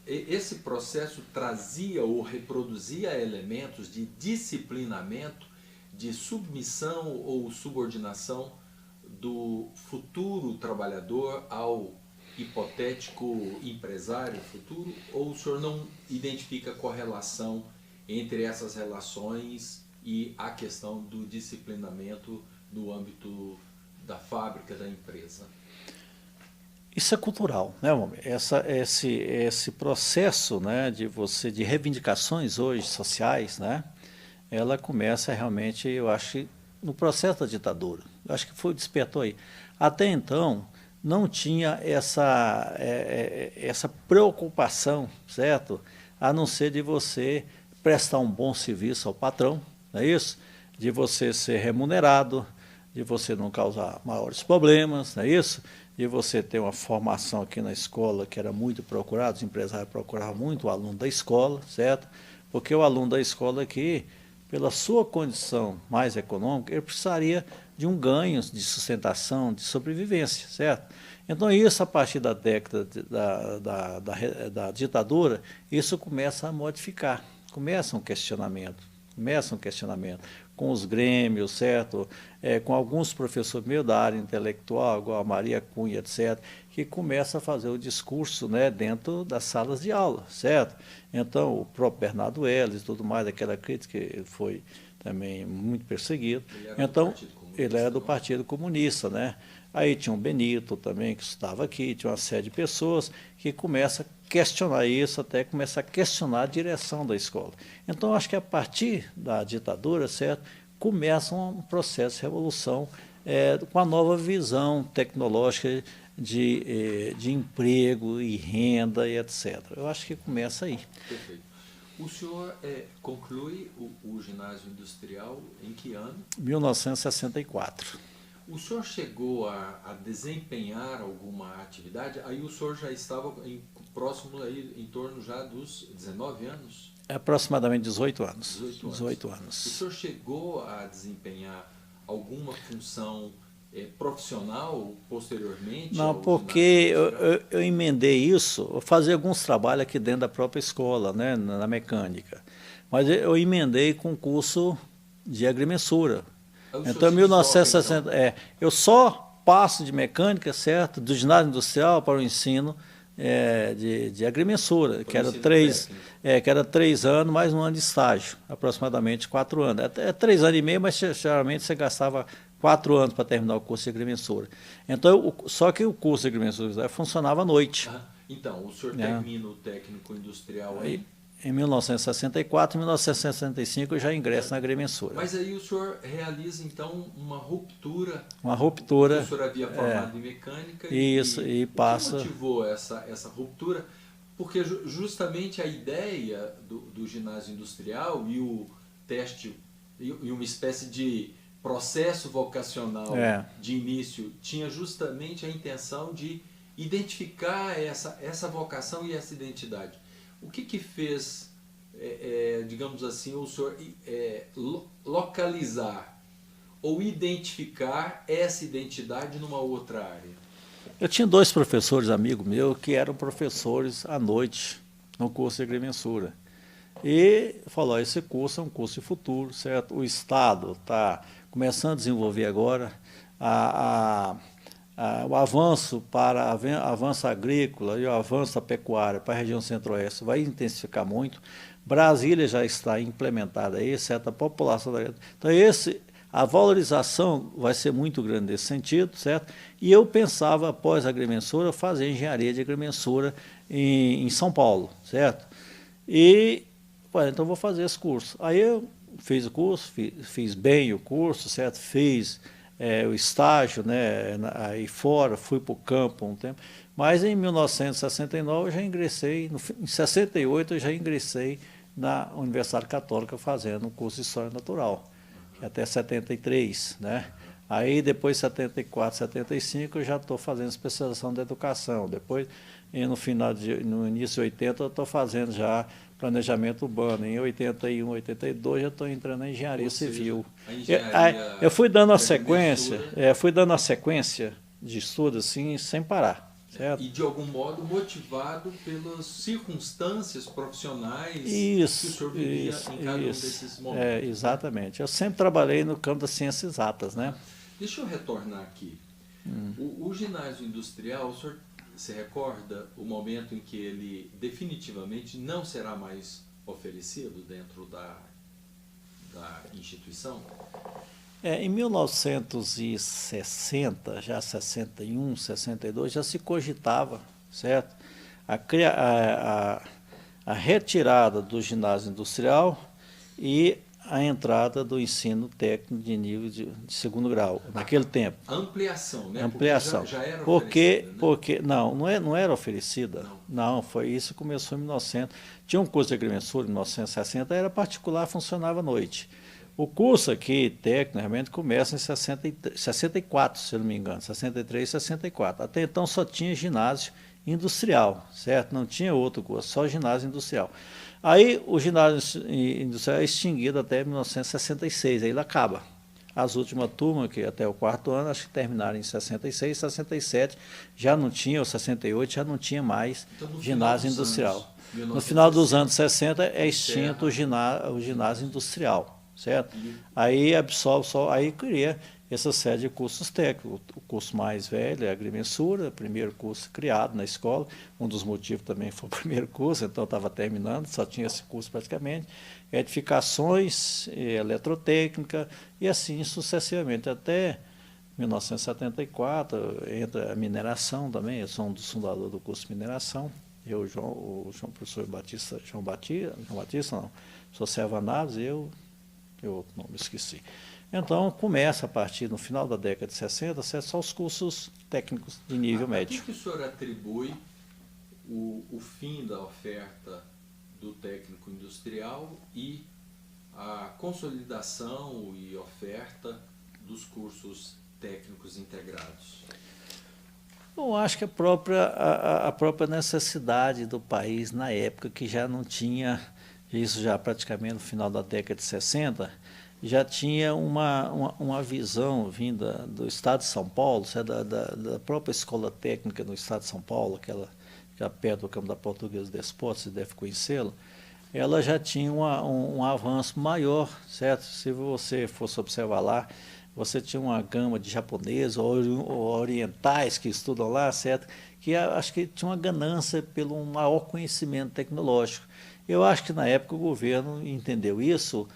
esse processo trazia ou reproduzia elementos de disciplinamento, de submissão ou subordinação do futuro trabalhador ao hipotético empresário futuro? Ou o senhor não identifica correlação entre essas relações e a questão do disciplinamento no âmbito da fábrica, da empresa? Isso é cultural, né, homem? Esse processo, né, de reivindicações hoje sociais, né, ela começa realmente, eu acho, no processo da ditadura. Eu acho que despertou aí. Até então, não tinha essa preocupação, certo? A não ser de você prestar um bom serviço ao patrão, não é isso? De você ser remunerado, de você não causar maiores problemas, não é isso? De você ter uma formação aqui na escola que era muito procurada, os empresários procuravam muito o aluno da escola, certo? Porque o aluno da escola aqui, pela sua condição mais econômica, ele precisaria de um ganho de sustentação, de sobrevivência, certo? Então isso, a partir da década da ditadura, isso começa a modificar, começa um questionamento com os grêmios, certo? Com alguns professores meio da área intelectual, igual a Maria Cunha, etc., que começa a fazer o discurso, né, dentro das salas de aula, certo? Então, o próprio Bernardo Ellis e tudo mais, aquela crítica, ele foi também muito perseguido. Então, ele era do Partido Comunista, né? Aí tinha o Benito também, que estava aqui, tinha uma série de pessoas que começam a questionar isso, até começar a questionar a direção da escola. Então, acho que a partir da ditadura, certo, começa um processo de revolução com a nova visão tecnológica de emprego e renda e etc. Eu acho que começa aí. Perfeito. O senhor conclui o ginásio industrial em que ano? 1964. O senhor chegou a desempenhar alguma atividade? Aí o senhor já estava próximo aí, em torno já dos 19 anos? É aproximadamente 18 anos. 18 anos. 18 anos. O senhor chegou a desempenhar alguma função profissional posteriormente? Não, porque eu emendei isso, eu fazia alguns trabalhos aqui dentro da própria escola, né, na mecânica. Mas eu emendei com curso de agrimensura. Então, em 1960, eu só passo de mecânica, certo, do ginásio industrial para o ensino de agrimensura, que era 3 anos mais 1 ano de estágio, aproximadamente 4 anos. É 3 anos e meio, mas geralmente você gastava 4 anos para terminar o curso de agrimensura. Então, só que o curso de agrimensura funcionava à noite. Então, o senhor termina o técnico industrial aí? Em 1964, em 1965 eu já ingresso na agrimensura. Mas aí o senhor realiza então uma ruptura. Uma ruptura. O senhor havia formado em mecânica e passa. O que motivou essa ruptura? Porque justamente a ideia do ginásio industrial e o teste e uma espécie de processo vocacional de início tinha justamente a intenção de identificar essa vocação e essa identidade. O que fez, digamos assim, o senhor localizar ou identificar essa identidade numa outra área? Eu tinha 2 professores amigos meus que eram professores à noite no curso de agrimensura. E falou, esse curso é um curso de futuro, certo? O Estado está começando a desenvolver agora o avanço para avanço agrícola e o avanço da pecuária para a região centro-oeste vai intensificar muito. Brasília já está implementada aí, certo? A população da... Então, a valorização vai ser muito grande nesse sentido, certo? E eu pensava, após a agrimensura, fazer engenharia de agrimensura em São Paulo, certo? E, então vou fazer esse curso. Aí eu fiz o curso, fiz bem o curso, certo? Fiz o estágio, né, aí fora, fui para o campo um tempo, mas em 1969 eu já ingressei, em 68 eu já ingressei na Universidade Católica fazendo um curso de História Natural, até 73, né? Aí depois 74, 75 eu já estou fazendo especialização da educação, depois no início de 80 eu estou fazendo já planejamento urbano, em 81, 82 já estou entrando na engenharia civil. Eu fui dando a sequência, de estudo assim, sem parar. Certo? E de algum modo motivado pelas circunstâncias profissionais que o senhor vivia em cada um desses momentos. Exatamente. Eu sempre trabalhei no campo das ciências exatas, né? Deixa eu retornar aqui. O ginásio industrial, o senhor se recorda o momento em que ele definitivamente não será mais oferecido dentro da instituição? Em 1960, já 61, 62, já se cogitava, certo? A retirada do ginásio industrial e a entrada do ensino técnico de nível de 2º grau, naquele tempo. Ampliação, né? Ampliação. Já era oferecida, né? Porque não era oferecida. Não, foi isso que começou em 1900. Tinha um curso de agrimensura em 1960, era particular, funcionava à noite. O curso aqui, técnico, realmente começa em 64, se eu não me engano, 63, 64. Até então só tinha ginásio industrial, certo? Não tinha outro curso, só ginásio industrial. Aí o ginásio industrial é extinguido até 1966, aí ele acaba. As últimas turmas, que até o 4º ano, acho que terminaram em 66, 67, já não tinha, ou 68, já não tinha mais ginásio industrial. No final dos anos 60 é extinto o ginásio industrial. Certo? Aí absorve só, aí cria essa série de cursos técnicos. O curso mais velho é a agrimensura, primeiro curso criado na escola, um dos motivos também foi o primeiro curso, então estava terminando, só tinha esse curso praticamente, edificações, eletrotécnica e assim sucessivamente, até 1974, entra a mineração também, eu sou um dos fundadores do curso de mineração, o professor João Batista não, sou Serva Naves, eu não me esqueci. Então, começa a partir no final da década de 60, só os cursos técnicos de nível médio. A que o senhor atribui o fim da oferta do técnico industrial e a consolidação e oferta dos cursos técnicos integrados? Eu acho que a própria necessidade do país na época, que já não tinha, isso já praticamente no final da década de 60, já tinha uma visão vinda do Estado de São Paulo, da própria escola técnica do Estado de São Paulo, aquela que é perto do campo da Portuguesa de Esportes, você deve conhecê-la. Ela já tinha um avanço maior, certo? Se você fosse observar lá, você tinha uma gama de japoneses ou orientais que estudam lá, certo? Que acho que tinha uma ganância pelo maior conhecimento tecnológico. Eu acho que na época o governo entendeu isso,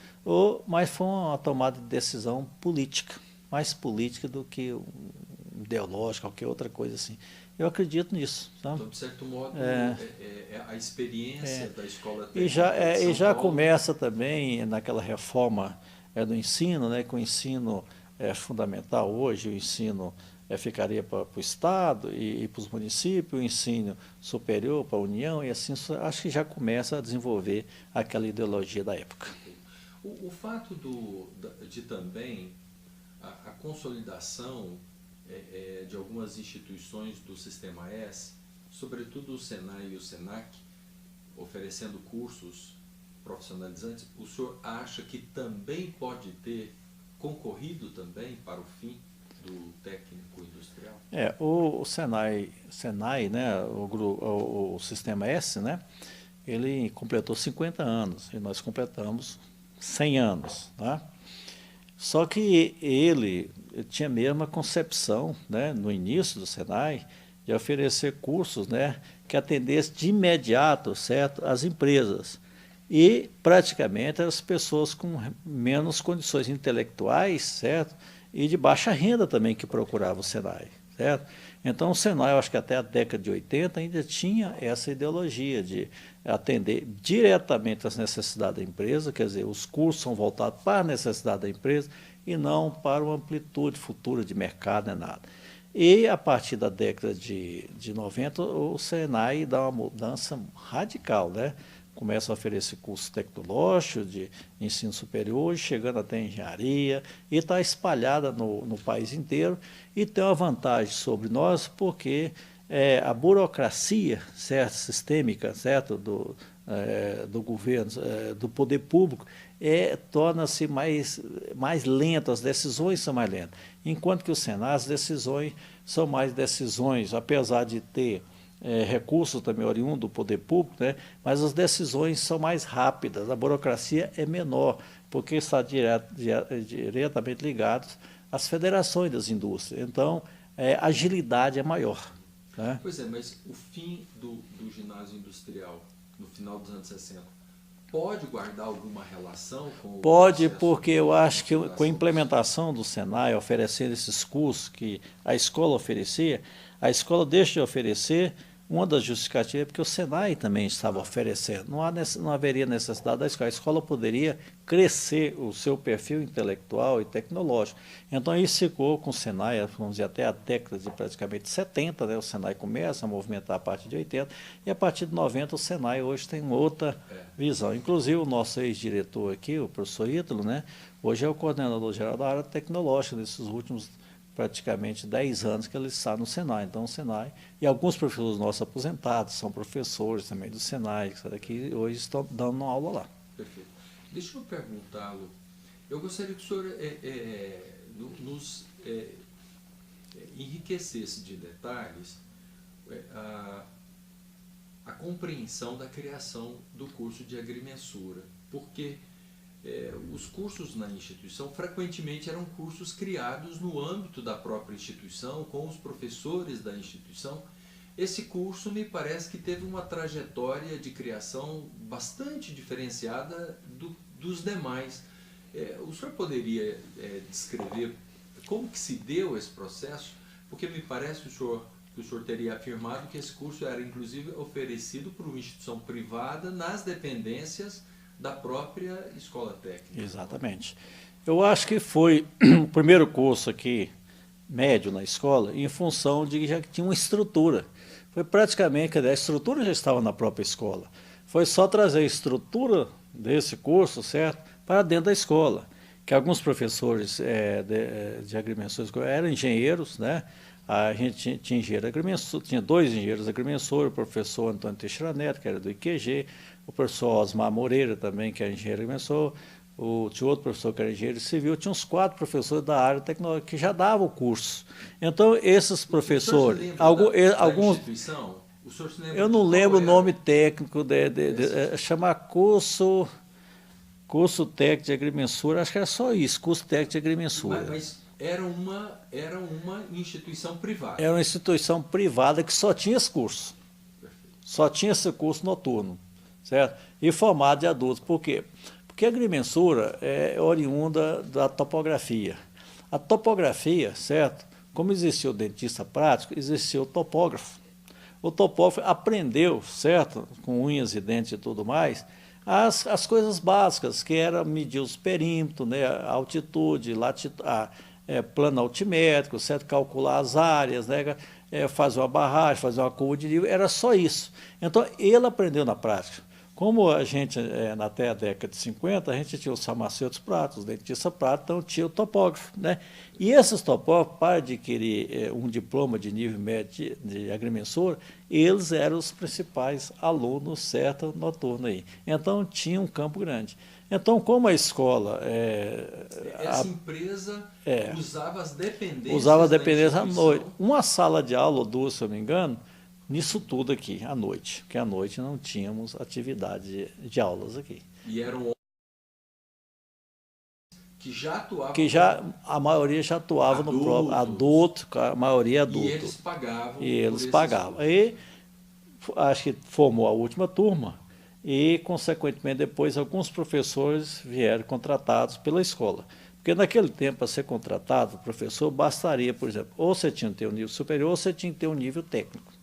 mas foi uma tomada de decisão política, mais política do que ideológica, qualquer outra coisa assim. Eu acredito nisso. Tá? Então, de certo modo, a experiência da escola técnica e já Paulo... começa também naquela reforma do ensino, né, que o ensino é fundamental hoje, o ensino ficaria para o Estado e para os municípios, o ensino superior para a União, e assim, acho que já começa a desenvolver aquela ideologia da época. O fato de também a consolidação de algumas instituições do Sistema S, sobretudo o Senai e o Senac, oferecendo cursos profissionalizantes, o senhor acha que também pode ter concorrido também para o fim do técnico industrial? O Senai, né, o Sistema S, né, ele completou 50 anos e nós completamos 100 anos. Tá? Só que ele tinha mesmo a concepção, né, no início do Senai, de oferecer cursos, né, que atendessem de imediato, certo, as empresas. E praticamente as pessoas com menos condições intelectuais, certo, e de baixa renda também que procuravam o Senai, certo? Então o Senai, eu acho que até a década de 80 ainda tinha essa ideologia de atender diretamente às necessidades da empresa, quer dizer, os cursos são voltados para a necessidade da empresa e não para uma amplitude futura de mercado, nem nada. E a partir da década de 90, o Senai dá uma mudança radical, né? Começa a oferecer cursos tecnológicos de ensino superior, chegando até engenharia, e está espalhada no país inteiro, e tem uma vantagem sobre nós, porque a burocracia, certo, sistêmica, certo, do governo, do poder público, torna-se mais lenta, as decisões são mais lentas. Enquanto que o Senai, as decisões são mais decisões, apesar de ter recursos também oriundos do poder público, né? Mas as decisões são mais rápidas, a burocracia é menor, porque está diretamente ligado às federações das indústrias. Então, a agilidade é maior. Né? Pois é, mas o fim do ginásio industrial, no final dos anos 60, pode guardar alguma relação com o Pode, porque eu acho que com a implementação do Senai, oferecendo esses cursos que a escola oferecia, a escola deixa de oferecer. Uma das justificativas é porque o Senai também estava oferecendo. Não haveria necessidade da escola. A escola poderia crescer o seu perfil intelectual e tecnológico. Então, isso ficou com o Senai, vamos dizer, até a década de praticamente 70, né? O Senai começa a movimentar a partir de 80, e a partir de 90 o Senai hoje tem outra visão. Inclusive, o nosso ex-diretor aqui, o professor Ítalo, né? Hoje é o coordenador-geral da área tecnológica nesses últimos praticamente 10 anos que ele está no Senai. Então, o Senai, e alguns professores nossos aposentados, são professores também do Senai, que hoje estão dando aula lá. Perfeito. Deixa eu perguntá-lo, eu gostaria que o senhor nos enriquecesse de detalhes a compreensão da criação do curso de agrimensura, porque os cursos na instituição frequentemente eram cursos criados no âmbito da própria instituição, com os professores da instituição. Esse curso me parece que teve uma trajetória de criação bastante diferenciada dos demais. O senhor poderia descrever como que se deu esse processo? Porque me parece que o senhor teria afirmado que esse curso era inclusive oferecido por uma instituição privada nas dependências da própria escola técnica. Exatamente. Eu acho que foi o primeiro curso aqui, médio na escola, em função de que já tinha uma estrutura. Foi praticamente, a estrutura já estava na própria escola. Foi só trazer a estrutura desse curso, certo, para dentro da escola. que alguns professores de agrimensores eram engenheiros, né? A gente tinha engenheiro agrimensor, tinha 2 engenheiros agrimensores, o professor Antônio Teixeira Neto, que era do IQG, o professor Osmar Moreira também, que era engenheiro agrimensor, tinha outro professor que era engenheiro civil, tinha uns 4 professores da área tecnológica que já davam o curso. Então, esses professores, alguns... instituição? O senhor se lembra eu não lembro o nome técnico, chamar curso técnico de agrimensura, acho que era só isso, curso técnico de agrimensura. Mas era uma instituição privada. Era uma instituição privada que só tinha esse curso. Só tinha esse curso noturno, certo? E formado de adultos. Por quê? Porque a agrimensura é oriunda da topografia. A topografia, certo? Como existia o dentista prático, existia o topógrafo. O topógrafo aprendeu, certo? Com unhas e dentes e tudo mais, as coisas básicas, que era medir os perímetros, né? A altitude, plano altimétrico, certo? Calcular as áreas, né? Fazer uma barragem, fazer uma curva de nível, era só isso. Então, ele aprendeu na prática. Como a gente, até a década de 50, a gente tinha os farmacêuticos práticos, os dentistas práticos, então tinha o topógrafo, né? E esses topógrafos, para adquirir um diploma de nível médio de agrimensor, eles eram os principais alunos, certo, noturno aí. Então, tinha um campo grande. Então, como a escola... Essa empresa usava as dependências usava as dependências à noite. Uma sala de aula ou 2, se eu não me engano, nisso tudo aqui, à noite. Porque à noite não tínhamos atividade de aulas aqui. E eram que já atuavam... a maioria já atuava no próprio adulto, a maioria adulto. E eles pagavam. E eles pagavam. Aí, acho que formou a última turma e, consequentemente, depois alguns professores vieram contratados pela escola. Porque naquele tempo, para ser contratado, professor, bastaria, por exemplo, ou você tinha que ter um nível superior ou você tinha que ter um nível técnico.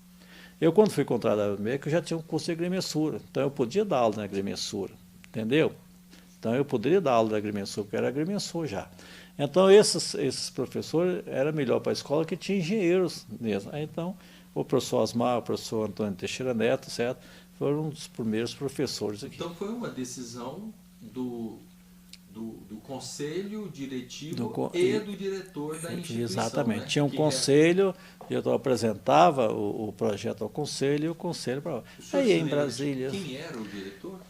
Eu, quando fui contratado no MEC, eu já tinha um curso de agrimensura, então eu podia dar aula na agrimensura, entendeu? Então eu poderia dar aula de agrimensura, porque eu era agrimensor já. Então esses professores era melhor para a escola que tinha engenheiros mesmo. Então o professor Osmar, o professor Antônio Teixeira Neto, certo? Foram um dos primeiros professores aqui. Então foi uma decisão do conselho diretivo e do diretor da instituição. Exatamente. Né? Tinha um conselho, o diretor apresentava o projeto ao conselho e o conselho para... Aí em Brasília... Quem era o diretor?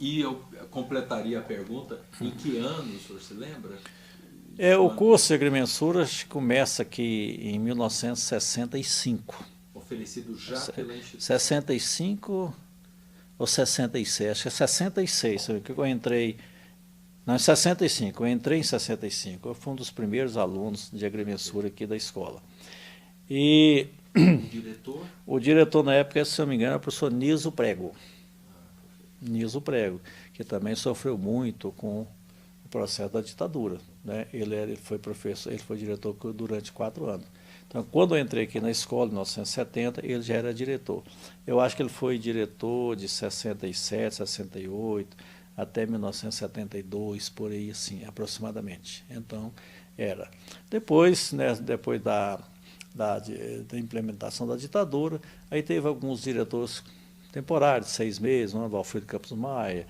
E eu completaria a pergunta, em que ano o senhor se lembra? O curso de agrimensura começa aqui em 1965. Oferecido já pela instituição. 65 ou 66, acho que é 66, que eu entrei... Não, em 65, eu entrei em 65, eu fui um dos primeiros alunos de agrimensura aqui da escola. E o diretor? O diretor na época, se não me engano, era o professor Niso Prego. Niso Prego, que também sofreu muito com o processo da ditadura, né? Ele foi professor, ele foi diretor durante 4 anos. Então, quando eu entrei aqui na escola, em 1970, ele já era diretor. Eu acho que ele foi diretor de 67, 68, até 1972, por aí assim, aproximadamente. Então, era. Depois, né, depois da implementação da ditadura, aí teve alguns diretores temporários, 6 meses, o Valfrido Campos Maia,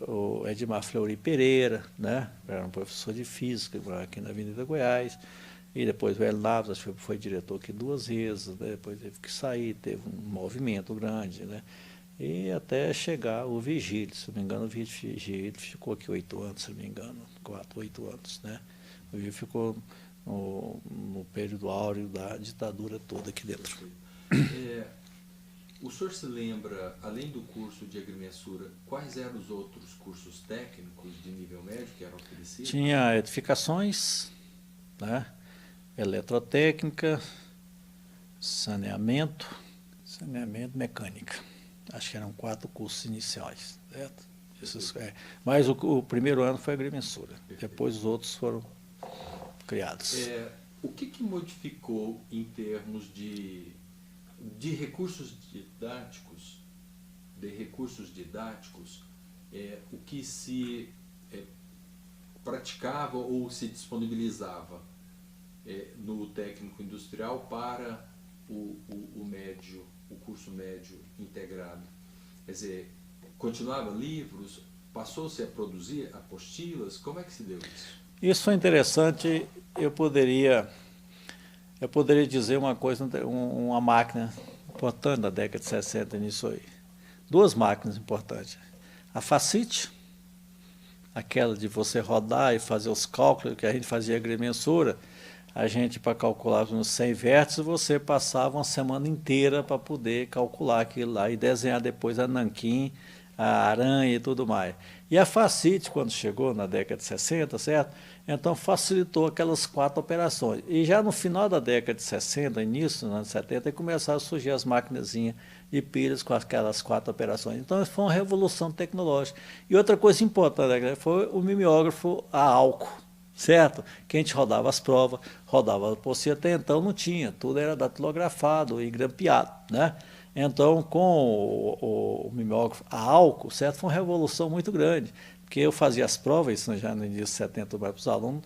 o Edmar Fleury Pereira, né, era um professor de física aqui na Avenida Goiás, e depois o Hélio Naves, acho que foi diretor aqui 2 vezes, né, depois teve que sair, teve um movimento grande, né, e até chegar o Vigílio, se não me engano, o Vigílio ficou aqui 8 anos, se não me engano, 8 anos, né, o Vigílio ficou no período áureo da ditadura toda aqui dentro. O senhor se lembra, além do curso de agrimensura, quais eram os outros cursos técnicos de nível médio que eram oferecidos? Tinha edificações, né? Eletrotécnica, saneamento, mecânica. Acho que eram 4 cursos iniciais, certo? Mas o primeiro ano foi agrimensura, depois os outros foram criados. O que modificou em termos de recursos didáticos, o que se praticava ou se disponibilizava no técnico industrial para o curso médio integrado? Quer dizer, continuava livros, passou-se a produzir apostilas? Como é que se deu isso? Isso foi interessante. Eu poderia dizer uma coisa, uma máquina importante da década de 60 nisso aí. Duas máquinas importantes. A Facite, aquela de você rodar e fazer os cálculos, que a gente fazia agrimensura, a gente, para calcular nos 100 vértices, você passava uma semana inteira para poder calcular aquilo lá e desenhar depois a nanquim, a aranha e tudo mais. E a Facite, quando chegou na década de 60, certo? Então facilitou aquelas 4 operações. E já no final da década de 60, início dos anos 70, começaram a surgir as maquinazinhas de pilhas com aquelas 4 operações. Então foi uma revolução tecnológica. E outra coisa importante foi o mimeógrafo a álcool, certo? Que a gente rodava as provas, rodava por si, até então não tinha, tudo era datilografado e grampeado, né? Então, com o mimeógrafo a álcool, certo? Foi uma revolução muito grande, porque eu fazia as provas, isso já no início de 70, para os alunos,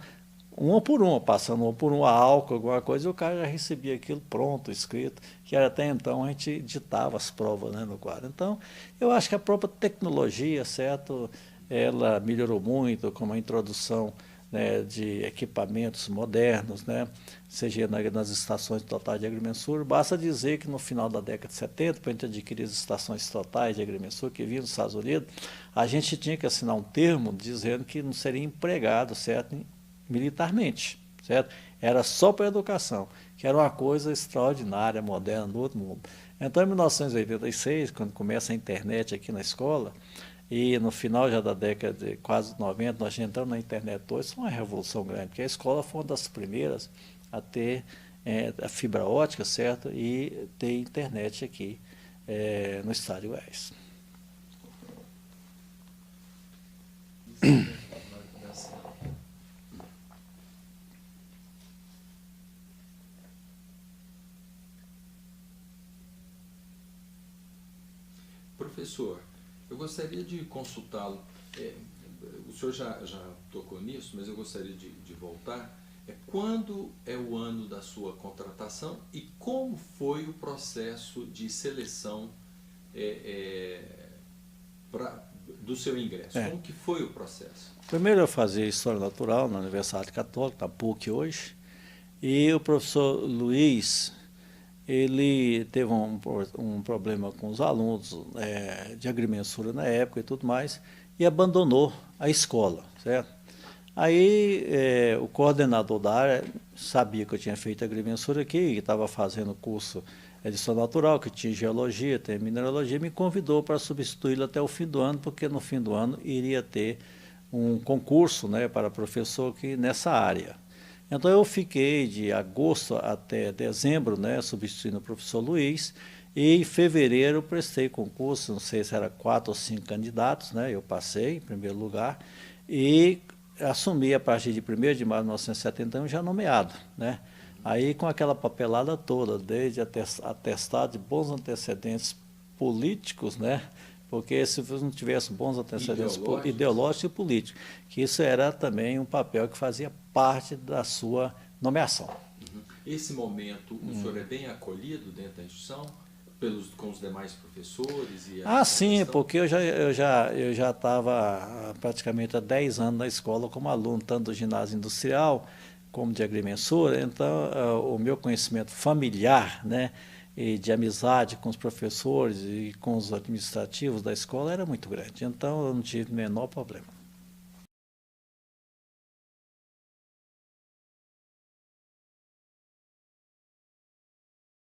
uma por uma, passando uma por uma a álcool, alguma coisa, e o cara já recebia aquilo pronto, escrito, que era até então a gente ditava as provas, né, no quadro. Então, eu acho que a própria tecnologia, certo, ela melhorou muito, como a introdução, né, de equipamentos modernos, né, seja nas estações totais de agrimensura. Basta dizer que no final da década de 70, para a gente adquirir as estações totais de agrimensura que vinham dos Estados Unidos, a gente tinha que assinar um termo dizendo que não seria empregado, certo, militarmente, certo? Era só para a educação, que era uma coisa extraordinária, moderna, do outro mundo. Então, em 1986, quando começa a internet aqui na escola, e no final já da década de quase 90, nós já entramos na internet hoje, isso é uma revolução grande, porque a escola foi uma das primeiras a ter a fibra ótica, certo? E ter internet aqui no estado de Goiás. Professor, eu gostaria de consultá-lo. O senhor já tocou nisso, mas eu gostaria de voltar. Quando é o ano da sua contratação e como foi o processo de seleção do seu ingresso? Como que foi o processo? Primeiro eu fazia História Natural na Universidade Católica, na PUC hoje, e o professor Luiz, ele teve um problema com os alunos de agrimensura na época e tudo mais, e abandonou a escola, certo? Aí o coordenador da área sabia que eu tinha feito agrimensura aqui, que estava fazendo curso de História Natural, que tinha Geologia, tem Mineralogia, me convidou para substituí-lo até o fim do ano, porque no fim do ano iria ter um concurso, né, para professor aqui nessa área. Então eu fiquei de agosto até dezembro, né, substituindo o professor Luiz, e em fevereiro prestei concurso, não sei se era 4 ou 5 candidatos, né, eu passei em primeiro lugar, e assumi a partir de 1º de março de 1971 já nomeado, né? Aí com aquela papelada toda, desde atestado de bons antecedentes políticos, né? Porque se não tivesse bons antecedentes ideológicos e políticos, que isso era também um papel que fazia parte da sua nomeação. Esse momento, o senhor é bem acolhido dentro da instituição? Com os demais professores? Sim, porque eu já estava praticamente há 10 anos na escola como aluno, tanto do ginásio industrial como de agrimensura, então o meu conhecimento familiar, né, e de amizade com os professores e com os administrativos da escola era muito grande, então eu não tive o menor problema.